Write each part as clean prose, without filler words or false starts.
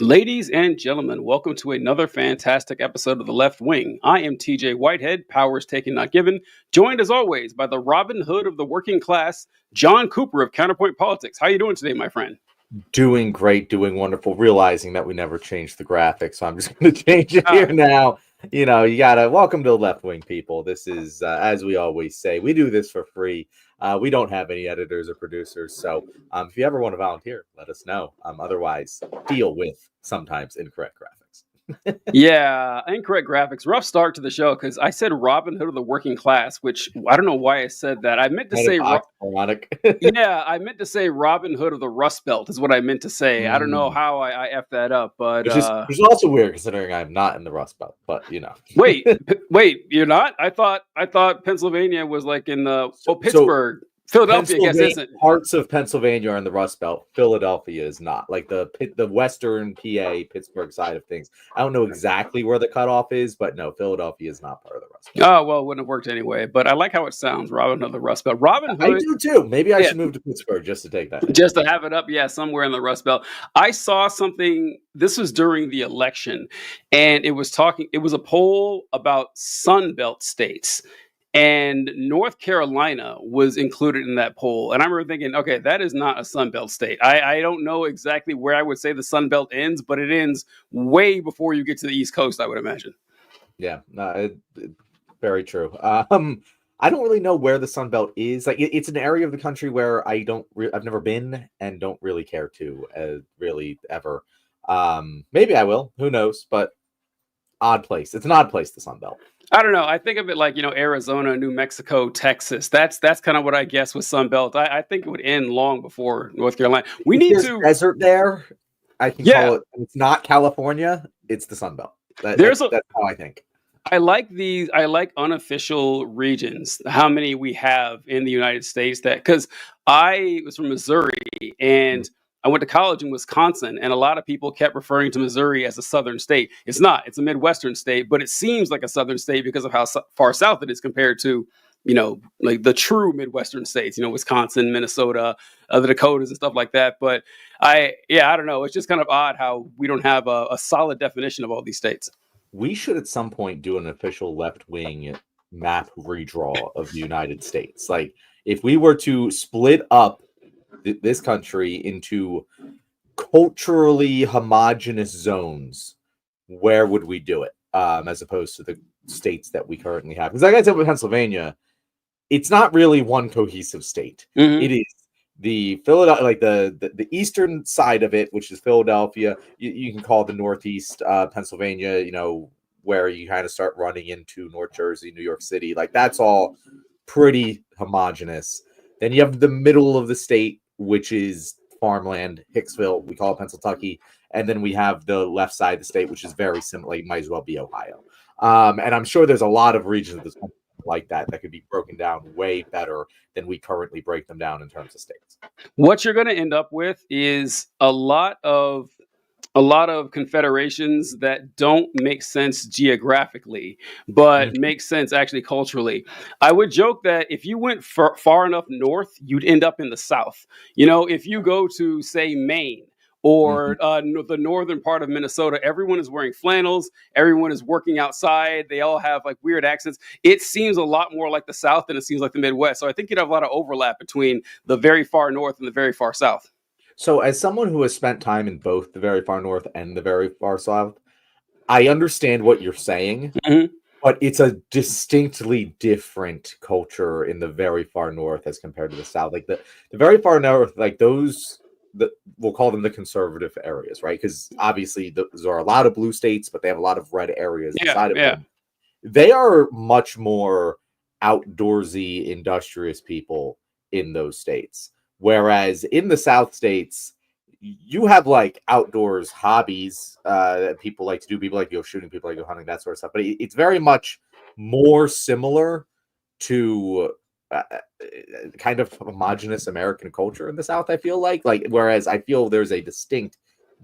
Ladies and gentlemen, welcome to another fantastic episode of The Left Wing. I am TJ Whitehead, powers taken not given, joined as always by the Robin Hood of the working class, John Cooper of Counterpoint Politics. How are you doing today, my friend? Doing great, doing wonderful, realizing that we never changed the graphics, so I'm just going to change it here Ah, now. You gotta welcome to the Left Wing, people. This is, as we always say, we do this for free. We don't have any editors or producers, so if you ever want to volunteer, let us know. Otherwise, deal with sometimes incorrect graphics. yeah, incorrect graphics. Rough start to the show because I said Robin Hood of the working class, which I don't know why I said that. I meant to Kind of say oxymoronic. Yeah, I meant to say Robin Hood of the Rust Belt is what I meant to say. I don't know Mm. how I effed that up, but Which is also weird considering I'm not in the Rust Belt, but wait, you're not? I thought Pennsylvania was like in the So Pittsburgh, Philadelphia, I guess Pennsylvania, isn't. parts of Pennsylvania are in the Rust Belt. Philadelphia is not. Like the Western PA, Pittsburgh side of things. I don't know exactly where the cutoff is, but no, Philadelphia is not part of the Rust Belt. Oh well, it wouldn't have worked anyway. But I like how it sounds, Robin Hood of the Rust Belt. Robin I Hood, do too. Maybe I yeah, should move to Pittsburgh just to take that name. just to have it up, yeah, somewhere in the Rust Belt. I saw something. This was during the election, and it was talking. It was a poll about Sun Belt states. And North Carolina was included in that poll. And I remember thinking, okay, that is not a Sun Belt state. I don't know exactly where I would say the Sun Belt ends, but it ends way before you get to the East Coast, I would imagine. Yeah, no, very true. I don't really know where the Sun Belt is. Like, it's an area of the country where I've never been and don't really care to, really ever. Maybe I will. Who knows? But odd place. It's an odd place, the Sun Belt. I don't know. I think of it like, Arizona, New Mexico, Texas. That's kind of what I guess with Sun Belt. I think it would end long before North Carolina. We If need there's to, desert there, I can yeah, call it. It's not California. It's the Sun Belt. there's a, That's how I think. I like unofficial regions, how many we have in the United States that because I was from Missouri Mm. and I went to college in Wisconsin, and a lot of people kept referring to Missouri as a southern state. It's not, it's a Midwestern state, but it seems like a southern state because of how far south it is compared to, like the true Midwestern states, Wisconsin, Minnesota, the Dakotas, and stuff like that. But I don't know. It's just kind of odd how we don't have a solid definition of all these states. We should at some point do an official left wing map redraw of the United States. Like, if we were to split up this country into culturally homogenous zones, where would we do it? As opposed to the states that we currently have. Because like I said with Pennsylvania, it's not really one cohesive state. Mhm. It is the Philadelphia, like the eastern side of it, which is Philadelphia. You can call it the Northeast Pennsylvania. Where you kind of start running into North Jersey, New York City. Like, that's all pretty homogenous. Then you have the middle of the state, which is farmland, Hicksville. We call it Pennsylvania. And then we have the left side of the state, which is very similar. Like, might as well be Ohio. And I'm sure there's a lot of regions of this country like that could be broken down way better than we currently break them down in terms of states. What you're going to end up with is a lot of confederations that don't make sense geographically, but make sense actually culturally. I would joke that if you went far enough north, you'd end up in the South. If you go to, say, Maine or the northern part of Minnesota, everyone is wearing flannels. Everyone is working outside. They all have like weird accents. It seems a lot more like the South than it seems like the Midwest. So I think you'd have a lot of overlap between the very far north and the very far south. So, as someone who has spent time in both the very far north and the very far south, I understand what you're saying, Mhm. but it's a distinctly different culture in the very far north as compared to the south. Like the very far north, like we'll call them the conservative areas, right? Because obviously those are a lot of blue states, but they have a lot of red areas Yeah, inside of yeah. them. They are much more outdoorsy, industrious people in those states. Whereas in the South states, you have like outdoors hobbies that people like to do. People like to go shooting, people like to go hunting, that sort of stuff. But it's very much more similar to kind of homogenous American culture in the South. I feel like whereas I feel there's a distinct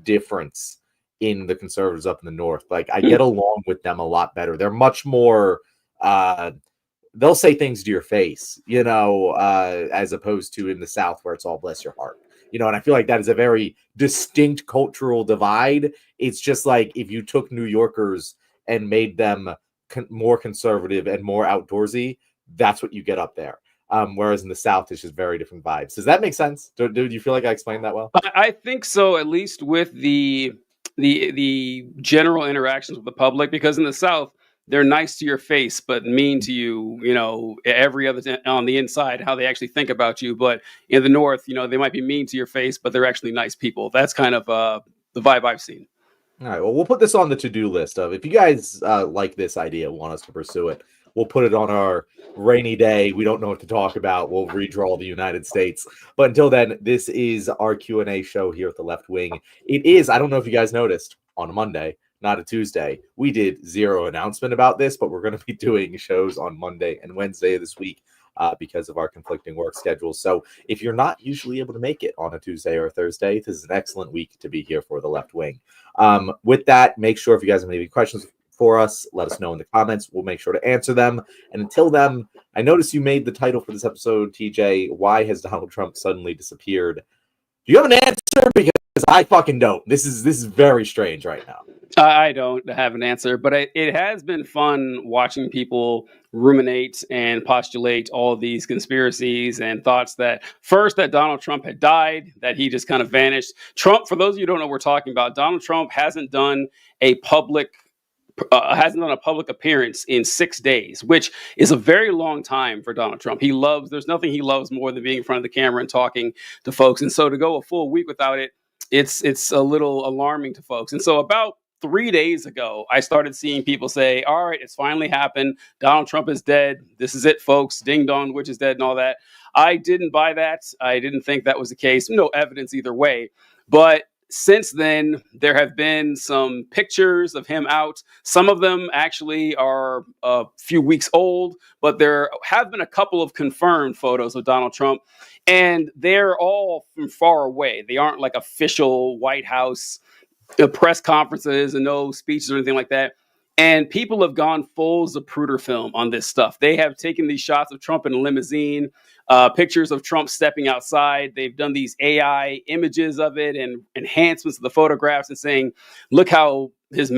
difference in the conservatives up in the North. Like, I get along with them a lot better. They're much more. They'll say things to your face, as opposed to in the South where it's all bless your heart. And I feel like that is a very distinct cultural divide. It's just like if you took New Yorkers and made them more conservative and more outdoorsy, that's what you get up there. Whereas in the South, it's just very different vibes. Does that make sense? Do you feel like I explained that well? I think so, at least with the general interactions with the public, because in the South they're nice to your face but mean to you, every other on the inside, how they actually think about you. But in the North, they might be mean to your face, but they're actually nice people. That's kind of the vibe I've seen. All right, well, we'll put this on the to-do list of if you guys like this idea, want us to pursue it, we'll put it on our rainy day. We don't know what to talk about. We'll redraw the United States. But until then, this is our Q&A show here at the Left Wing. It is, I don't know if you guys noticed, on a Monday, not a Tuesday. We did zero announcement about this, but we're going to be doing shows on Monday and Wednesday this week because of our conflicting work schedules. So if you're not usually able to make it on a Tuesday or a Thursday, this is an excellent week to be here for the Left Wing. With that, make sure if you guys have any questions for us, let us know in the comments. We'll make sure to answer them. And until then, I noticed you made the title for this episode, TJ, Why Has Donald Trump Suddenly Disappeared? Do you have an answer? Because I fucking don't. This is very strange right now. I don't have an answer, but it has been fun watching people ruminate and postulate all these conspiracies and thoughts that Donald Trump had died, that he just kind of vanished. Trump, for those of you who don't know what we're talking about, Donald Trump hasn't done a public appearance in 6 days, which is a very long time for Donald Trump. There's nothing he loves more than being in front of the camera and talking to folks. And so to go a full week without it, it's a little alarming to folks. And so about 3 days ago, I started seeing people say, all right, it's finally happened. Donald Trump is dead. This is it, folks. Ding dong, witch is dead and all that. I didn't buy that. I didn't think that was the case. No evidence either way. But since then, there have been some pictures of him out. Some of them actually are a few weeks old, but there have been a couple of confirmed photos of Donald Trump, and they're all from far away. They aren't like official White House press conferences and no speeches or anything like that. And people have gone full Zapruder film on this stuff. They have taken these shots of Trump in a limousine, pictures of Trump stepping outside. They've done these AI images of it and enhancements of the photographs and saying, look how his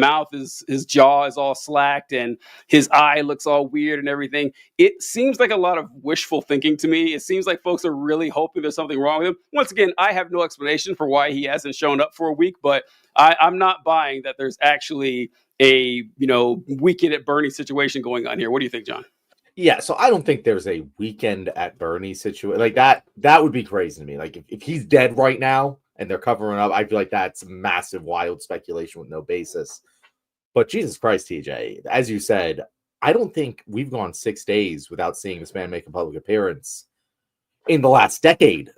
jaw is all slacked and his eye looks all weird and everything. It seems like a lot of wishful thinking to me. It seems like folks are really hoping there's something wrong with him. Once again, I have no explanation for why he hasn't shown up for a week, but I'm not buying that there's actually a weekend at Bernie situation going on here. What do you think, John? Yeah, so I don't think there's a weekend at Bernie situation like that. That would be crazy to me. Like if he's dead right now and they're covering up, I feel like that's massive, wild speculation with no basis. But Jesus Christ, TJ, as you said, I don't think we've gone 6 days without seeing this man make a public appearance in the last decade,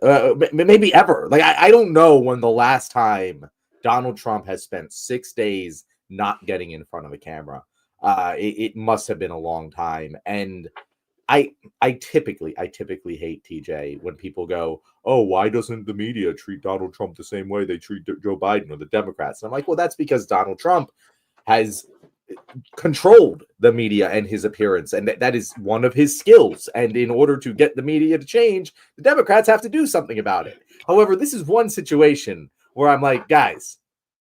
maybe ever. Like I don't know when the last time Donald Trump has spent 6 days not getting in front of a camera. It must have been a long time. And I typically hate, TJ, when people go, oh, why doesn't the media treat Donald Trump the same way they treat Joe Biden or the Democrats? And I'm like, well, that's because Donald Trump has controlled the media and his appearance, and that is one of his skills. And in order to get the media to change, the Democrats have to do something about it. However, this is one situation where I'm like, guys,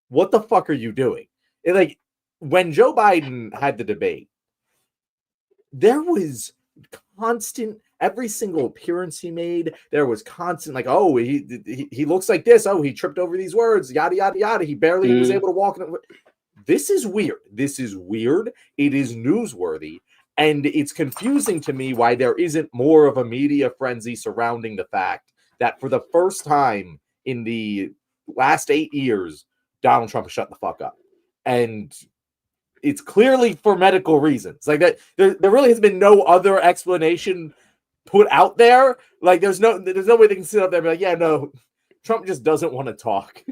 what the fuck are you doing? Like, when Joe Biden had the debate, there was constant, every single appearance he made, there was constant, like, oh, he looks like this. Oh, he tripped over these words, yada, yada, yada. He barely was able to walk. This is weird. This is weird. It is newsworthy. And it's confusing to me why there isn't more of a media frenzy surrounding the fact that for the first time in the last 8 years, Donald Trump has shut the fuck up. And it's clearly for medical reasons. Like that, there really has been no other explanation put out there. Like there's no way they can sit up there and be like, yeah, no, Trump just doesn't want to talk.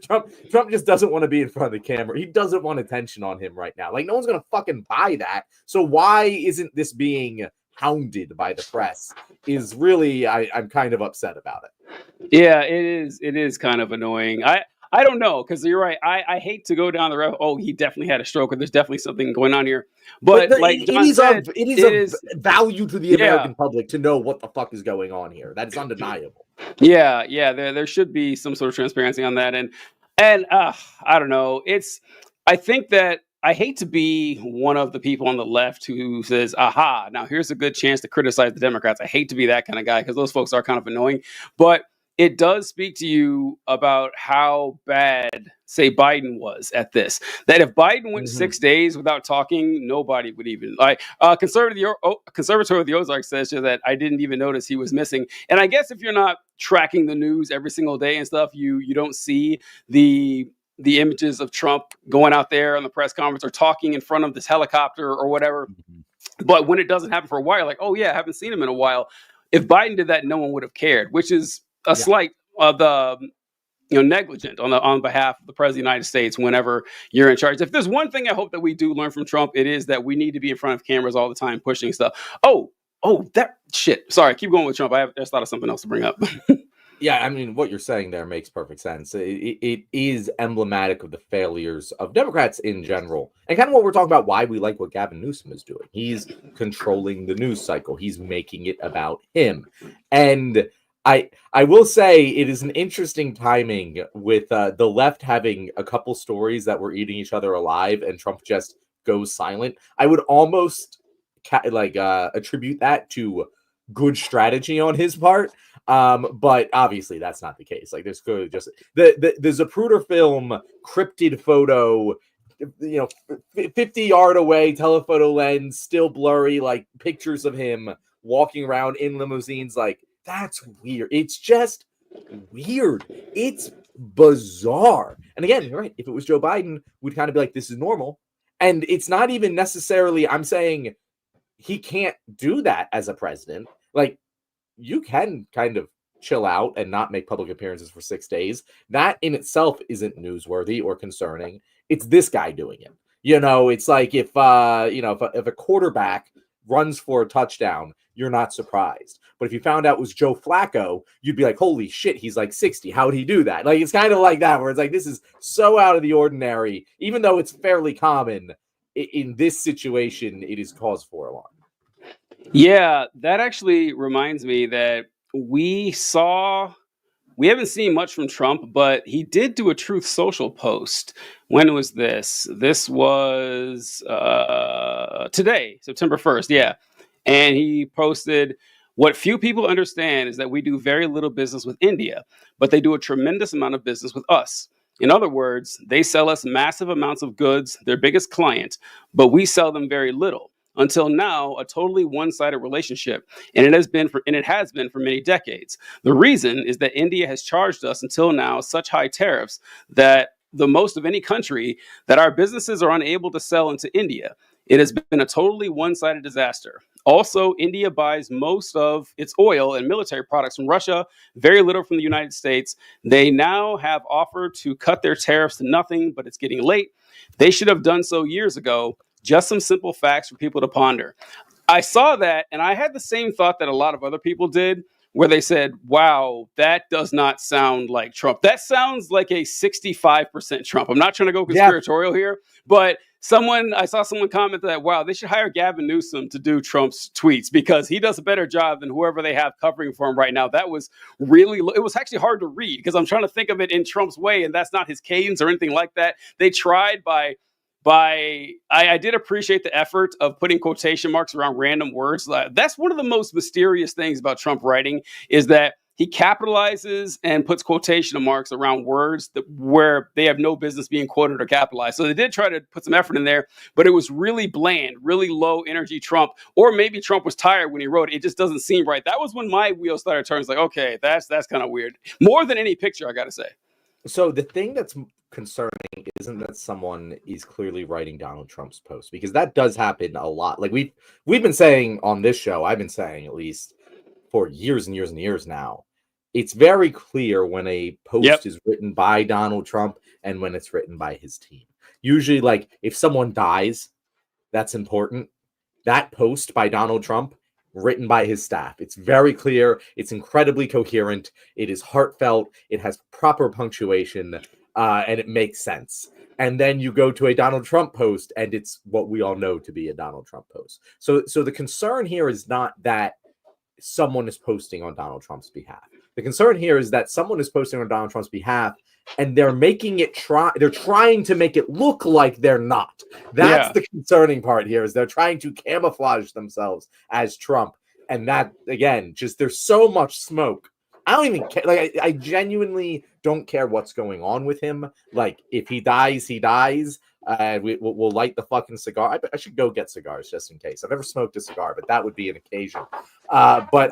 Trump just doesn't want to be in front of the camera. He doesn't want attention on him right now. Like no one's gonna fucking buy that. So why isn't this being hounded by the press? Is really I'm kind of upset about it. Yeah, it is kind of annoying. I don't know, because you're right. I hate to go down the road. Oh, he definitely had a stroke, or there's definitely something going on here. But like John said, it is value to the American public to know what the fuck is going on here. That is undeniable. Yeah. There should be some sort of transparency on that, and I don't know. I think that I hate to be one of the people on the left who says, "Aha, now here's a good chance to criticize the Democrats." I hate to be that kind of guy because those folks are kind of annoying, but it does speak to you about how bad, say, Biden was at this. That if Biden went Mhm. 6 days without talking, nobody would even like. Conservatory of the Ozarks says that I didn't even notice he was missing. And I guess if you're not tracking the news every single day and stuff, you don't see the images of Trump going out there on the press conference or talking in front of this helicopter or whatever. Mhm. But when it doesn't happen for a while, like, oh yeah, I haven't seen him in a while. If Biden did that, no one would have cared, which is a Yeah. slight of the negligent on behalf of the president of the United States whenever you're in charge. If there's one thing I hope that we do learn from Trump, it is that we need to be in front of cameras all the time pushing stuff. That shit. Sorry, keep going with Trump. I just thought of something else to bring up. Yeah, I mean, what you're saying there makes perfect sense. It is emblematic of the failures of Democrats in general, and kind of what we're talking about. Why we like what Gavin Newsom is doing. He's controlling the news cycle. He's making it about him, and I will say it is an interesting timing with the left having a couple stories that were eating each other alive, and Trump just goes silent. I would almost attribute that to good strategy on his part, but obviously that's not the case. Like, there's clearly just the Zapruder film cryptid photo, 50-yard away, telephoto lens, still blurry, like pictures of him walking around in limousines. Like, that's weird. It's just weird. It's bizarre. And again, you're right. If it was Joe Biden, we'd kind of be like, this is normal. And it's not even necessarily, I'm saying he can't do that as a president. Like, you can kind of chill out and not make public appearances for 6 days. That in itself isn't newsworthy or concerning. It's this guy doing it. It's like if if a quarterback runs for a touchdown, you're not surprised. But if you found out it was Joe Flacco, you'd be like, holy shit, he's like 60. How'd he do that? Like, it's kind of like that, where it's like, this is so out of the ordinary, even though it's fairly common. In this situation, it is cause for alarm. Yeah, that actually reminds me that we haven't seen much from Trump, but he did do a Truth Social post. When was this? This was today, September 1st. Yeah. And he posted, what few people understand is that we do very little business with India, but they do a tremendous amount of business with us. In other words, they sell us massive amounts of goods, their biggest client, but we sell them very little. Until now, a totally one-sided relationship, and it has been for many decades. The reason is that India has charged us until now such high tariffs that the most of any country that our businesses are unable to sell into India. It has been a totally one-sided disaster. Also, India buys most of its oil and military products from Russia, very little from the United States. They now have offered to cut their tariffs to nothing, but it's getting late. They should have done so years ago. Just some simple facts for people to ponder. I saw that and I had the same thought that a lot of other people did, where they said, wow, that does not sound like Trump. That sounds like a 65% Trump. I'm not trying to go Yeah. conspiratorial here, but I saw someone comment that, wow, they should hire Gavin Newsom to do Trump's tweets because he does a better job than whoever they have covering for him right now. That was it was actually hard to read because I'm trying to think of it in Trump's way, and that's not his cadence or anything like that. They tried I did appreciate the effort of putting quotation marks around random words. That's one of the most mysterious things about Trump writing, is that he capitalizes and puts quotation marks around words where they have no business being quoted or capitalized. So they did try to put some effort in there, but it was really bland, really low energy Trump. Or maybe Trump was tired when he wrote it. It just doesn't seem right. That was when my wheels started turning. It's like, okay, that's kind of weird. More than any picture, I got to say. So the thing that's concerning isn't that someone is clearly writing Donald Trump's post, because that does happen a lot. Like, we've been saying on this show, I've been saying at least for years and years and years now, it's very clear when a post is written by Donald Trump and when it's written by his team. Usually, like, if someone dies, that's important. That post by Donald Trump, written by his staff, it's very clear. It's incredibly coherent. It is heartfelt. It has proper punctuation, and it makes sense. And then you go to a Donald Trump post, and it's what we all know to be a Donald Trump post. So the concern here is not that someone is posting on Donald Trump's behalf. The concern here is that someone is posting on Donald Trump's behalf, and they're making it they're trying to make it look like they're not. That's the concerning part here, is they're trying to camouflage themselves as Trump. And that, again, just there's so much smoke. I don't even care. Like, I genuinely don't care what's going on with him. Like, if he dies, he dies. We'll light the fucking cigar. I should go get cigars just in case. I've never smoked a cigar, but that would be an occasion. But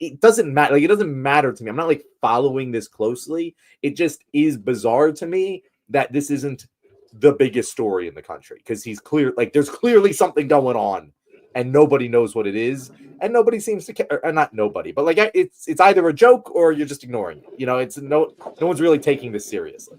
it doesn't matter. Like, it doesn't matter to me. I'm not like following this closely. It just is bizarre to me that this isn't the biggest story in the country, because he's clear. Like, there's clearly something going on, and nobody knows what it is, and nobody seems to care. Or not nobody, but like it's either a joke or you're just ignoring it. You know, it's no one's really taking this seriously.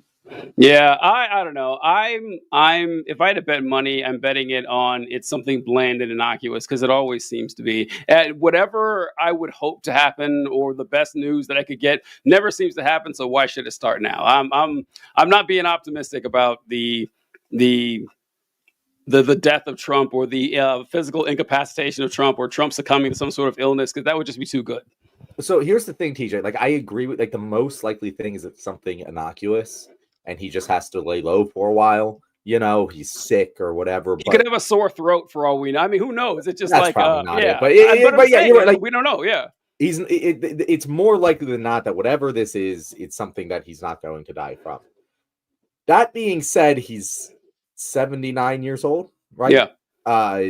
Yeah, I don't know. I'm if I had to bet money, I'm betting it on it's something bland and innocuous, because it always seems to be. And whatever I would hope to happen, or the best news that I could get, never seems to happen. So why should it start now? I'm not being optimistic about the death of Trump, or the physical incapacitation of Trump, or Trump succumbing to some sort of illness, because that would just be too good. So here's the thing, TJ. Like, I agree with, like, the most likely thing is it's something innocuous, and he just has to lay low for a while. You know, he's sick or whatever. He could have a sore throat for all we know. I mean, who knows? It's just that's like, probably not yeah. It. But yeah, you're right. Like, we don't know. Yeah. It's more likely than not that whatever this is, it's something that he's not going to die from. That being said, he's 79 years old, right? Yeah.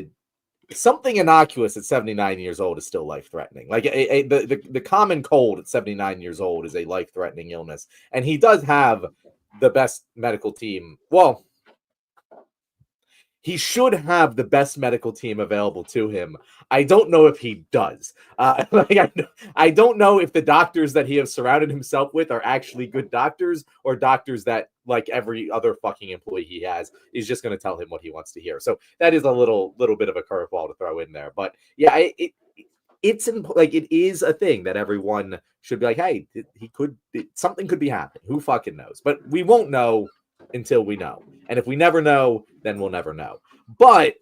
Something innocuous at 79 years old is still life-threatening. Like, the common cold at 79 years old is a life-threatening illness. And he does have the best medical team. Well, he should have the best medical team available to him. I don't know if he does. I don't know if the doctors that he has surrounded himself with are actually good doctors, or doctors that, like every other fucking employee he has, is just going to tell him what he wants to hear. So that is a little bit of a curveball to throw in there. But yeah, it is a thing that everyone should be like, hey, something could be happening. Who fucking knows? But we won't know until we know. And if we never know, then we'll never know. But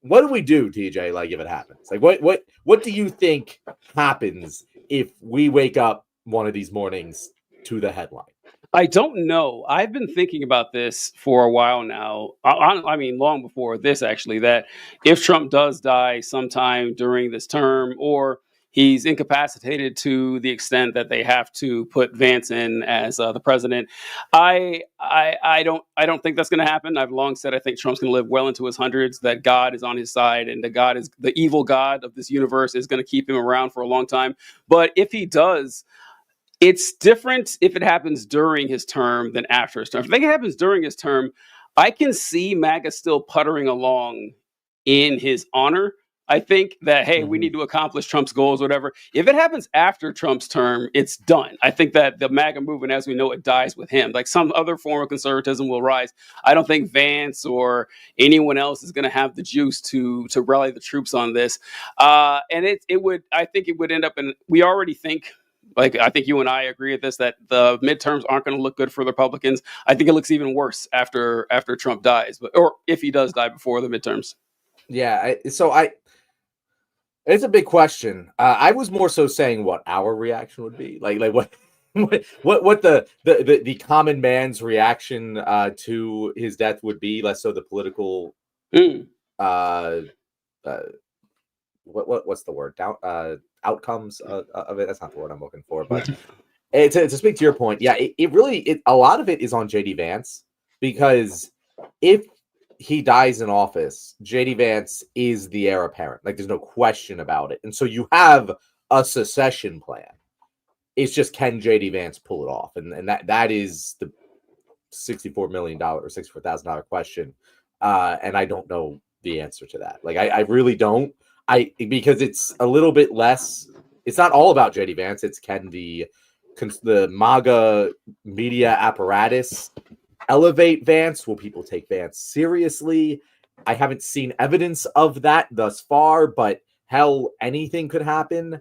what do we do, TJ, like, if it happens? Like, what do you think happens if we wake up one of these mornings to the headline? I don't know. I've been thinking about this for a while now. I mean, long before this, actually, that if Trump does die sometime during this term, or he's incapacitated to the extent that they have to put Vance in as the president, I don't think that's going to happen. I've long said I think Trump's going to live well into his hundreds, that God is on his side, and the evil God of this universe is going to keep him around for a long time. But if he does, it's different if it happens during his term than after his term. If I think it happens during his term, I can see MAGA still puttering along in his honor. I think that, hey, we need to accomplish Trump's goals, whatever. If it happens after Trump's term, it's done. I think that the MAGA movement, as we know it, dies with him. Like, some other form of conservatism will rise. I don't think Vance or anyone else is going to have the juice to rally the troops on this. And I think it would end up in, we already think, like, I think you and I agree at this, that the midterms aren't going to look good for the Republicans. I think it looks even worse after Trump dies, or if he does die before the midterms. Yeah, it's a big question. I was more so saying what our reaction would be, like what the common man's reaction to his death would be, less so the political. What's the word? Outcomes of it. That's not the word I'm looking for, but to speak to your point, yeah, it really a lot of it is on JD Vance, because if he dies in office, JD Vance is the heir apparent. Like, there's no question about it. And so you have a secession plan. It's just, can JD Vance pull it off? And that is the $64 million or $64,000 question. And I don't know the answer to that. Like, I really don't. Because it's a little bit less. It's not all about JD Vance. It's, can the MAGA media apparatus elevate Vance? Will people take Vance seriously? I haven't seen evidence of that thus far, but hell, anything could happen.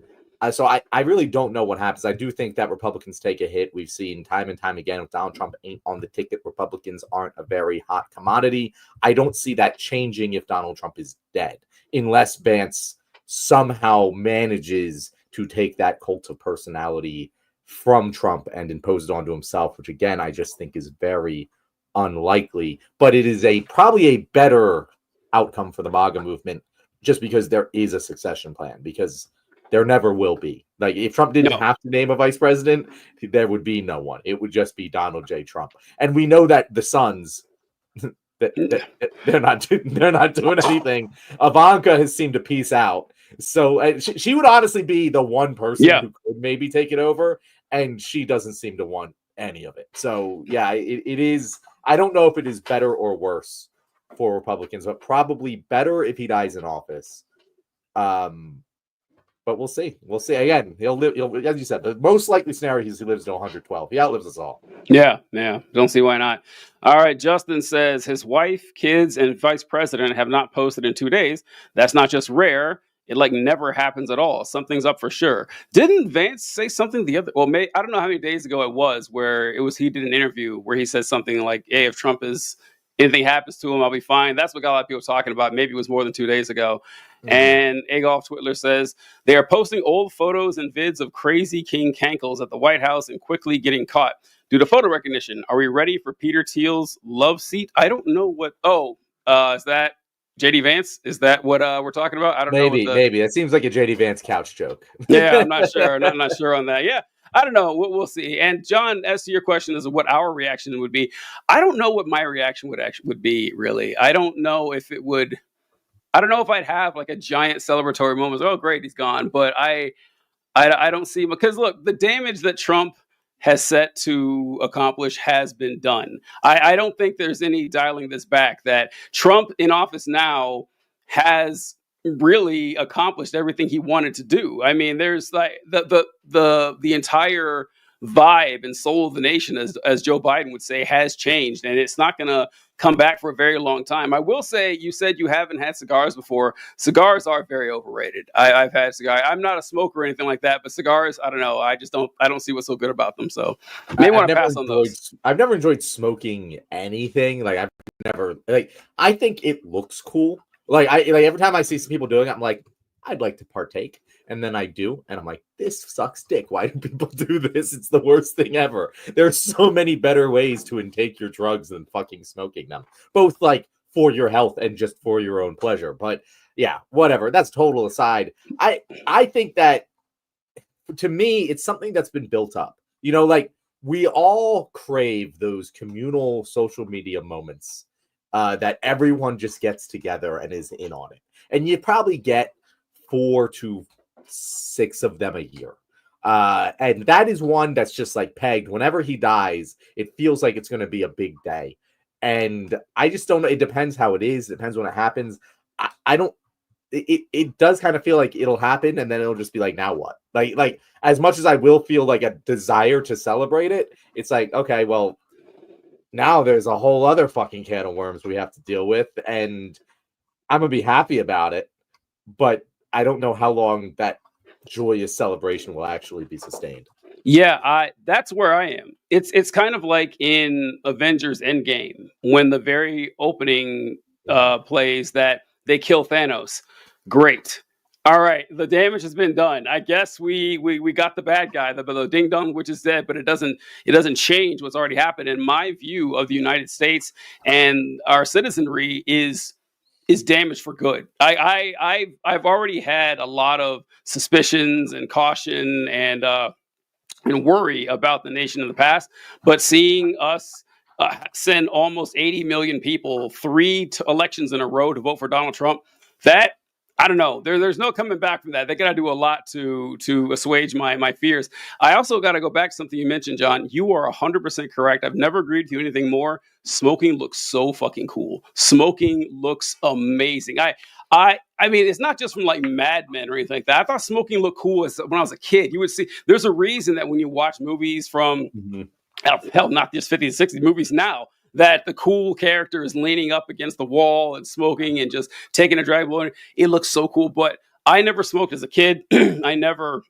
So I really don't know what happens. I do think that Republicans take a hit. We've seen time and time again, if Donald Trump ain't on the ticket, Republicans aren't a very hot commodity. I don't see that changing if Donald Trump is dead, unless Vance somehow manages to take that cult of personality from Trump and impose it onto himself, which again I just think is very unlikely. But it is probably a better outcome for the MAGA movement, just because there is a succession plan, because there never will be. Like, if Trump didn't have to name a vice president, there would be no one. It would just be Donald J. Trump. And we know that the sons, they're not doing anything. Ivanka has seemed to peace out. So she would honestly be the one person who could maybe take it over, and she doesn't seem to want any of it. So yeah, it is. I don't know if it is better or worse for Republicans, but probably better if he dies in office. But we'll see. We'll see. Again, he'll live. As you said, the most likely scenario is he lives to 112. He outlives us all. Yeah. Don't see why not. All right. Justin says his wife, kids, and vice president have not posted in 2 days. That's not just rare. It never happens at all. Something's up for sure. Didn't Vance say something the other? Well, I don't know how many days ago it was where he did an interview where he said something like, "Hey, if anything happens to him, I'll be fine." That's what got a lot of people talking about. Maybe it was more than 2 days ago. Mm-hmm. And Agolf Twitler says they are posting old photos and vids of crazy King Cankles at the White House and quickly getting caught due to photo recognition. Are we ready for Peter Thiel's love seat? I don't know what. Is that JD Vance? Is that what we're talking about? I don't know. Maybe that seems like a JD Vance couch joke. Yeah, I'm not sure. I'm not sure on that. Yeah. I don't know. We'll see. And John, as to your question as to what our reaction would be, I don't know what my reaction would be, really. I don't know if it would. I don't know if I'd have a giant celebratory moment. Oh, great, he's gone. But I don't see, because look, the damage that Trump has set to accomplish has been done. I don't think there's any dialing this back. That Trump in office now has really accomplished everything he wanted to do. I mean, there's the entire vibe and soul of the nation, as Joe Biden would say, has changed, and it's not going to come back for a very long time. I will say, you said you haven't had cigars before. Cigars are very overrated. I've had cigars. I'm not a smoker or anything like that, but cigars, I don't know. I don't see what's so good about them. So may want to pass on those. I've never enjoyed smoking anything. I've never I think it looks cool. Every time I see some people doing it, I'm like, I'd like to partake. And then I do, and I'm like, this sucks dick. Why do people do this? It's the worst thing ever. There's so many better ways to intake your drugs than fucking smoking them, both for your health and just for your own pleasure. But yeah, whatever. That's total aside. I think that, to me, it's something that's been built up. We all crave those communal social media moments that everyone just gets together and is in on it. And you probably get 4 to 6 of them a year. And that is one that's just pegged. Whenever he dies, it feels like it's going to be a big day. And I just don't know. It depends how it is. It depends when it happens. I don't, it does kind of feel like it'll happen, and then it'll just be now what? As much as I will feel a desire to celebrate it, it's okay, well, now there's a whole other fucking can of worms we have to deal with, and I'm going to be happy about it, but I don't know how long that joyous celebration will actually be sustained. Yeah, that's where I am. It's kind of like in Avengers Endgame, when the very opening plays that they kill Thanos. Great. All right, the damage has been done. I guess we got the bad guy, the ding dong, which is dead, but it doesn't change what's already happened. And my view of the United States and our citizenry is damaged for good. I've already had a lot of suspicions and caution and worry about the nation in the past, but seeing us send almost 80 million people 3 elections in a row to vote for Donald Trump, that, I don't know. There's no coming back from that. They got to do a lot to assuage my fears. I also got to go back to something you mentioned, John. You are 100% correct. I've never agreed with you anything more. Smoking looks so fucking cool. Smoking looks amazing. I mean, it's not just from Mad Men or anything like that. I thought smoking looked cool when I was a kid. You would see, there's a reason that when you watch movies from, hell, not just 50s and 60s movies now, that the cool character is leaning up against the wall and smoking and just taking a drag. It looks so cool. But I never smoked as a kid. I never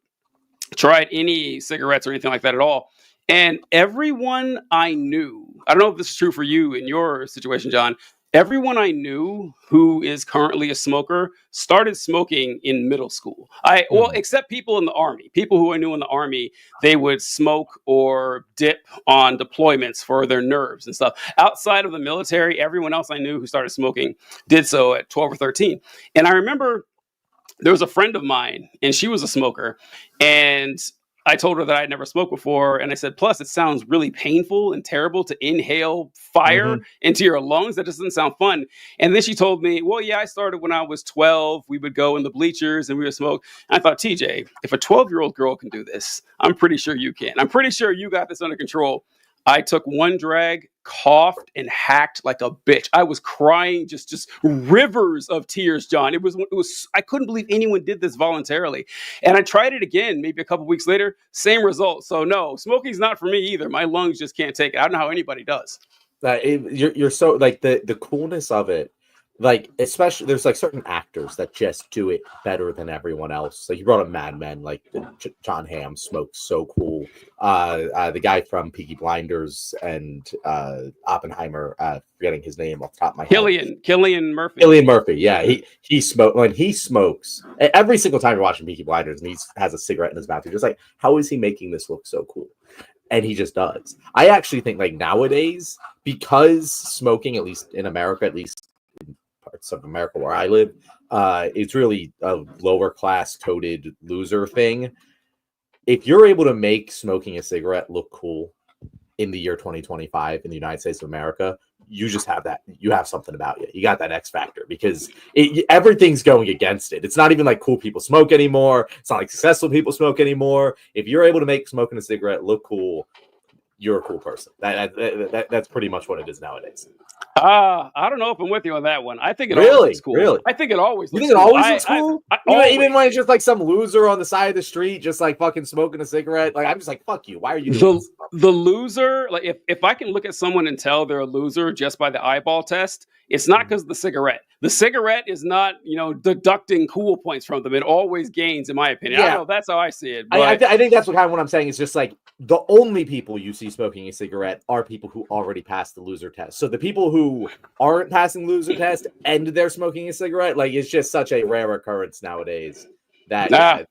tried any cigarettes or anything like that at all. And everyone I knew, I don't know if this is true for you in your situation, John, everyone I knew who is currently a smoker started smoking in middle school. Well, except people in the army. People who I knew in the army, they would smoke or dip on deployments for their nerves and stuff. Outside of the military, everyone else I knew who started smoking did so at 12 or 13. And I remember there was a friend of mine, and she was a smoker, and I told her that I'd never smoked before, and I said, plus it sounds really painful and terrible to inhale fire into your lungs. That doesn't sound fun. And then she told me, well, yeah, I started when I was 12. We would go in the bleachers and we would smoke. And I thought, TJ, if a 12-year-old girl can do this, I'm pretty sure you can. I'm pretty sure you got this under control. I took one drag, coughed, and hacked like a bitch. I was crying, just rivers of tears, John. It was. I couldn't believe anyone did this voluntarily. And I tried it again, maybe a couple weeks later, same result. So no, smoking's not for me either. My lungs just can't take it. I don't know how anybody does. You're so like the coolness of it. Like, especially there's like certain actors that just do it better than everyone else. Like you brought up Mad Men, like John Hamm smokes so cool. The guy from Peaky Blinders and Oppenheimer, forgetting his name off the top of my head. Cillian Murphy. Cillian Murphy, yeah. He smoke when he smokes every single time you're watching Peaky Blinders and he has a cigarette in his mouth. You're just like, how is he making this look so cool? And he just does. I actually think like nowadays, because smoking, at least in America, at least parts of America where I live, it's really a lower class coded loser thing. If you're able to make smoking a cigarette look cool in the year 2025 in the United States of America, you just have that. You have something about you. You got that X factor because everything's going against it. It's not even like cool people smoke anymore. It's not like successful people smoke anymore. If you're able to make smoking a cigarette look cool, you're a cool person. That's pretty much what it is nowadays. I don't know if I'm with you on that one. I think it always looks cool. Really? I think it always looks cool. You think cool. It always looks cool? Even when it's just like some loser on the side of the street, just like fucking smoking a cigarette. Like, I'm just like, fuck you. Why are you doing this? The loser, like if I can look at someone and tell they're a loser just by the eyeball test, it's not because of the cigarette. The cigarette is not, deducting cool points from them. It always gains, in my opinion. Yeah. I don't know. That's how I see it. But I think that's what I'm saying. Is just like the only people you see smoking a cigarette are people who already passed the loser test. So the people who aren't passing the loser test and they're smoking a cigarette, like it's just such a rare occurrence nowadays that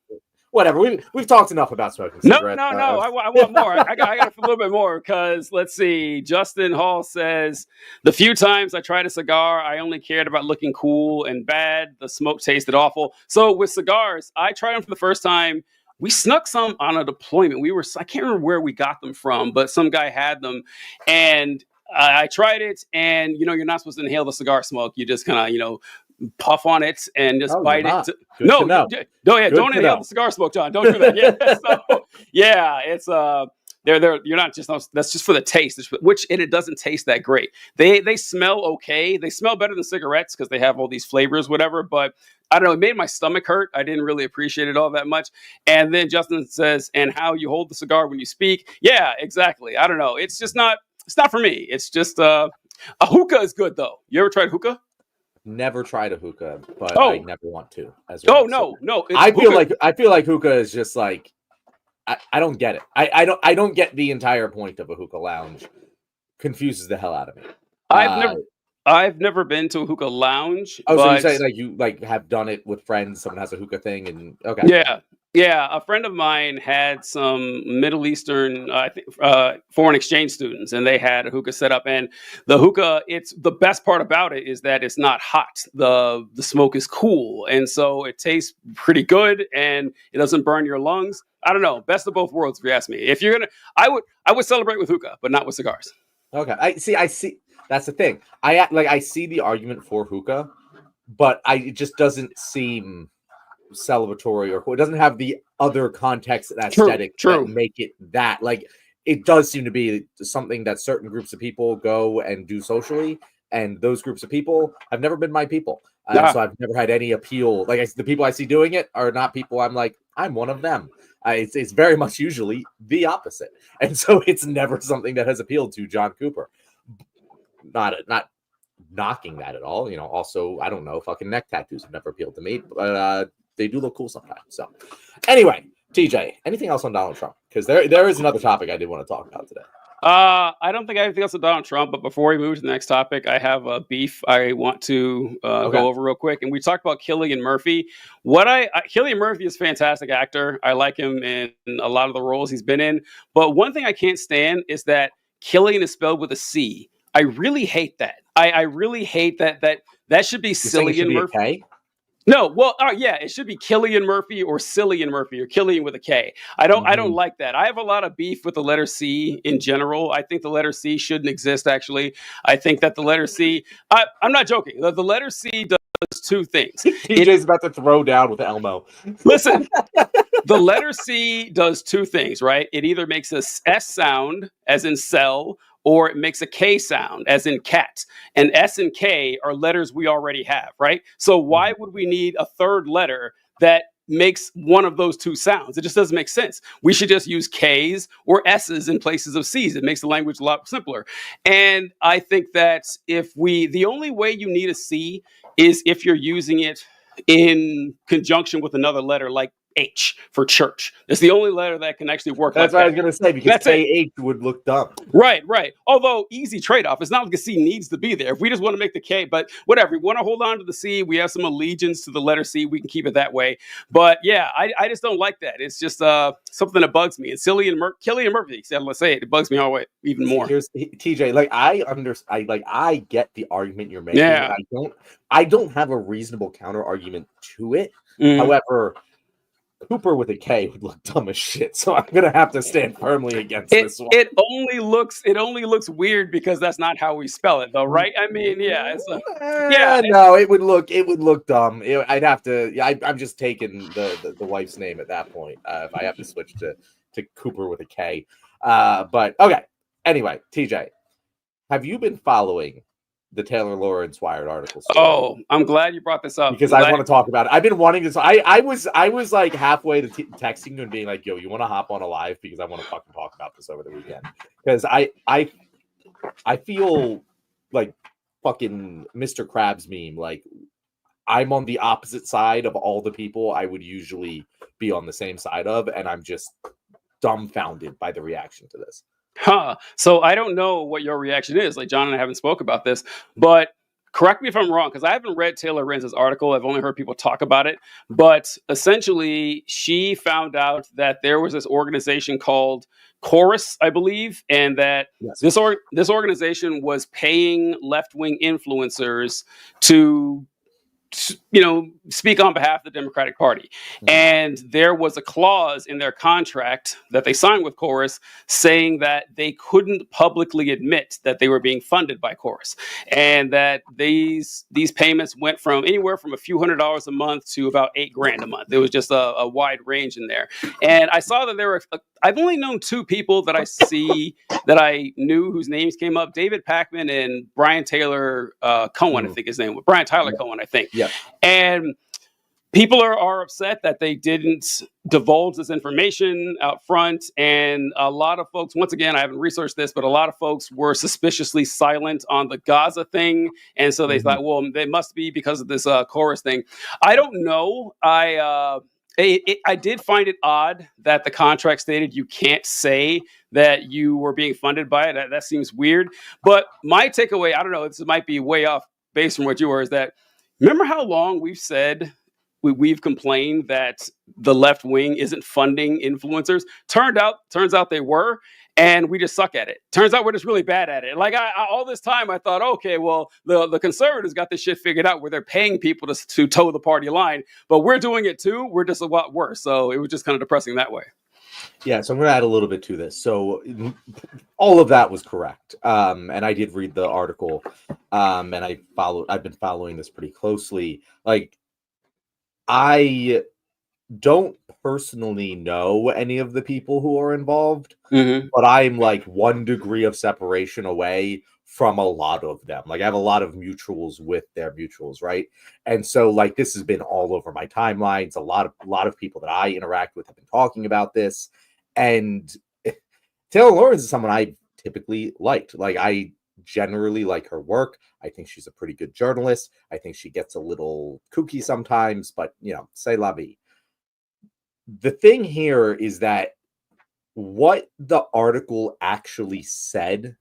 whatever. We've talked enough about smoking cigarettes. No. I want more. I got a little bit more because let's see. Justin Hall says the few times I tried a cigar, I only cared about looking cool and bad. The smoke tasted awful. So with cigars, I tried them for the first time. We snuck some on a deployment. I can't remember where we got them from, but some guy had them, and I tried it. And you're not supposed to inhale the cigar smoke. You just kind of puff on it and just bite it. Don't inhale the cigar smoke, John. Don't do that. It's you're not just that's just for the taste, and it doesn't taste that great. They smell okay. They smell better than cigarettes because they have all these flavors, whatever. But I don't know. It made my stomach hurt. I didn't really appreciate it all that much. And then Justin says, and how you hold the cigar when you speak. Yeah, exactly. I don't know. It's just not. It's not for me. It's just a hookah is good though. You ever tried hookah? Never tried a hookah, but I never want to. No. I feel like hookah is just like I don't get it. I don't get the entire point of a hookah lounge. Confuses the hell out of me. I've never been to a hookah lounge. Oh, so you say like you have done it with friends? Someone has a hookah thing, and okay. Yeah. A friend of mine had some Middle Eastern, foreign exchange students, and they had a hookah set up. And the hookah, it's the best part about it is that it's not hot. The smoke is cool, and so it tastes pretty good, and it doesn't burn your lungs. I don't know, best of both worlds, if you ask me. If you're gonna, I would celebrate with hookah, but not with cigars. Okay, I see. That's the thing. I see the argument for hookah, but it just doesn't seem celebratory or cool. It doesn't have the other context and aesthetic that make it that. Like, it does seem to be something that certain groups of people go and do socially, and those groups of people have never been my people. So I've never had any appeal. Like, the people I see doing it are not people I'm like, I'm one of them. It's very much usually the opposite. And so it's never something that has appealed to John Cooper. Not knocking that at all. Also, I don't know, fucking neck tattoos have never appealed to me, but they do look cool sometimes. So anyway, TJ, anything else on Donald Trump? Because there is another topic I did want to talk about today. I don't think I have anything else with Donald Trump, but before we move to the next topic, I have a beef I want to Okay. go over real quick. And we talked about Cillian Murphy. Cillian Murphy is a fantastic actor. I like him in a lot of the roles he's been in. But one thing I can't stand is that Killian is spelled with a C. I really hate that. I really hate that should be You're saying it should Cillian be a Murphy. K? No, well, yeah, it should be Killian Murphy or Cillian Murphy or Killian with a K. I don't like that. I have a lot of beef with the letter C in general. I think the letter C shouldn't exist. Actually, I think that the letter C. I'm not joking. The letter C does two things. TJ's about to throw down with Elmo. Listen, the letter C does two things, right? It either makes a S sound, as in cell, or it makes a K sound, as in cat. And S and K are letters we already have, right? So why would we need a third letter that makes one of those two sounds? It just doesn't make sense. We should just use Ks or S's in places of C's. It makes the language a lot simpler. And I think that the only way you need a C is if you're using it in conjunction with another letter like H for church. It's the only letter that can actually work. That's like what that. I was going to say, because That's it. KH would look dumb. Right. Although easy trade-off. It's not like the C needs to be there. If we just want to make the K, but whatever. We want to hold on to the C. We have some allegiance to the letter C. We can keep it that way. But yeah, I just don't like that. It's just something that bugs me. And Cillian Murphy, let's say it bugs me all the way even more. Here's TJ. Like I get the argument you're making. Yeah. I don't have a reasonable counter argument to it. Mm. However, Cooper with a K would look dumb as shit, so I'm gonna have to stand firmly against this one. It only looks weird because that's not how we spell it, though, right? I mean, yeah, no, it would look dumb. I'd have to. I'm just taking the wife's name at that point. If I have to switch to Cooper with a K, but okay. Anyway, TJ, have you been following the Taylor Lawrence Wired article story? Oh, I'm glad you brought this up because I want to talk about it. I've been wanting to. I was like halfway to texting you and being like, "Yo, you want to hop on a live because I want to fucking talk about this over the weekend." Because I feel like fucking Mr. Krabs meme. Like I'm on the opposite side of all the people I would usually be on the same side of, and I'm just dumbfounded by the reaction to this. So I don't know what your reaction is. Like John and I haven't spoke about this, but correct me if I'm wrong, because I haven't read Taylor Rentz's article. I've only heard people talk about it. But essentially, she found out that there was this organization called Chorus, I believe, and that this organization was paying left-wing influencers to speak on behalf of the Democratic Party. And there was a clause in their contract that they signed with Chorus saying that they couldn't publicly admit that they were being funded by Chorus, and that these payments went from anywhere from a few $100s a month to about $8,000 a month. There was just a wide range in there. And I saw that there were, I've only known two people that I knew whose names came up: David Pakman and Brian Taylor Cohen, I think his name was Brian Tyler Cohen, I think. Yeah. And people are upset that they didn't divulge this information out front. And a lot of folks, once again, I haven't researched this, but a lot of folks were suspiciously silent on the Gaza thing. And so they thought, well, they must be because of this Chorus thing. I don't know. I did find it odd that the contract stated you can't say that you were being funded by it. That seems weird. But my takeaway, I don't know, this might be way off based on what you were, is that remember how long we've said we've complained that the left wing isn't funding influencers? Turns out they were, and we just suck at it. Turns out we're just really bad at it. Like all this time, I thought, okay, well, the conservatives got this shit figured out where they're paying people to toe the party line, but we're doing it too. We're just a lot worse. So it was just kind of depressing that way. Yeah, so I'm going to add a little bit to this. So all of that was correct, and I did read the article, and I've been following this pretty closely. Like, I don't personally know any of the people who are involved, but I'm like 1 degree of separation away from a lot of them. Like I have a lot of mutuals with their mutuals, right? And so like this has been all over my timelines. A lot of people that I interact with have been talking about this. And Taylor Lawrence is someone I typically liked. Like I generally like her work. I think she's a pretty good journalist. I think she gets a little kooky sometimes, but c'est la vie. The thing here is that what the article actually said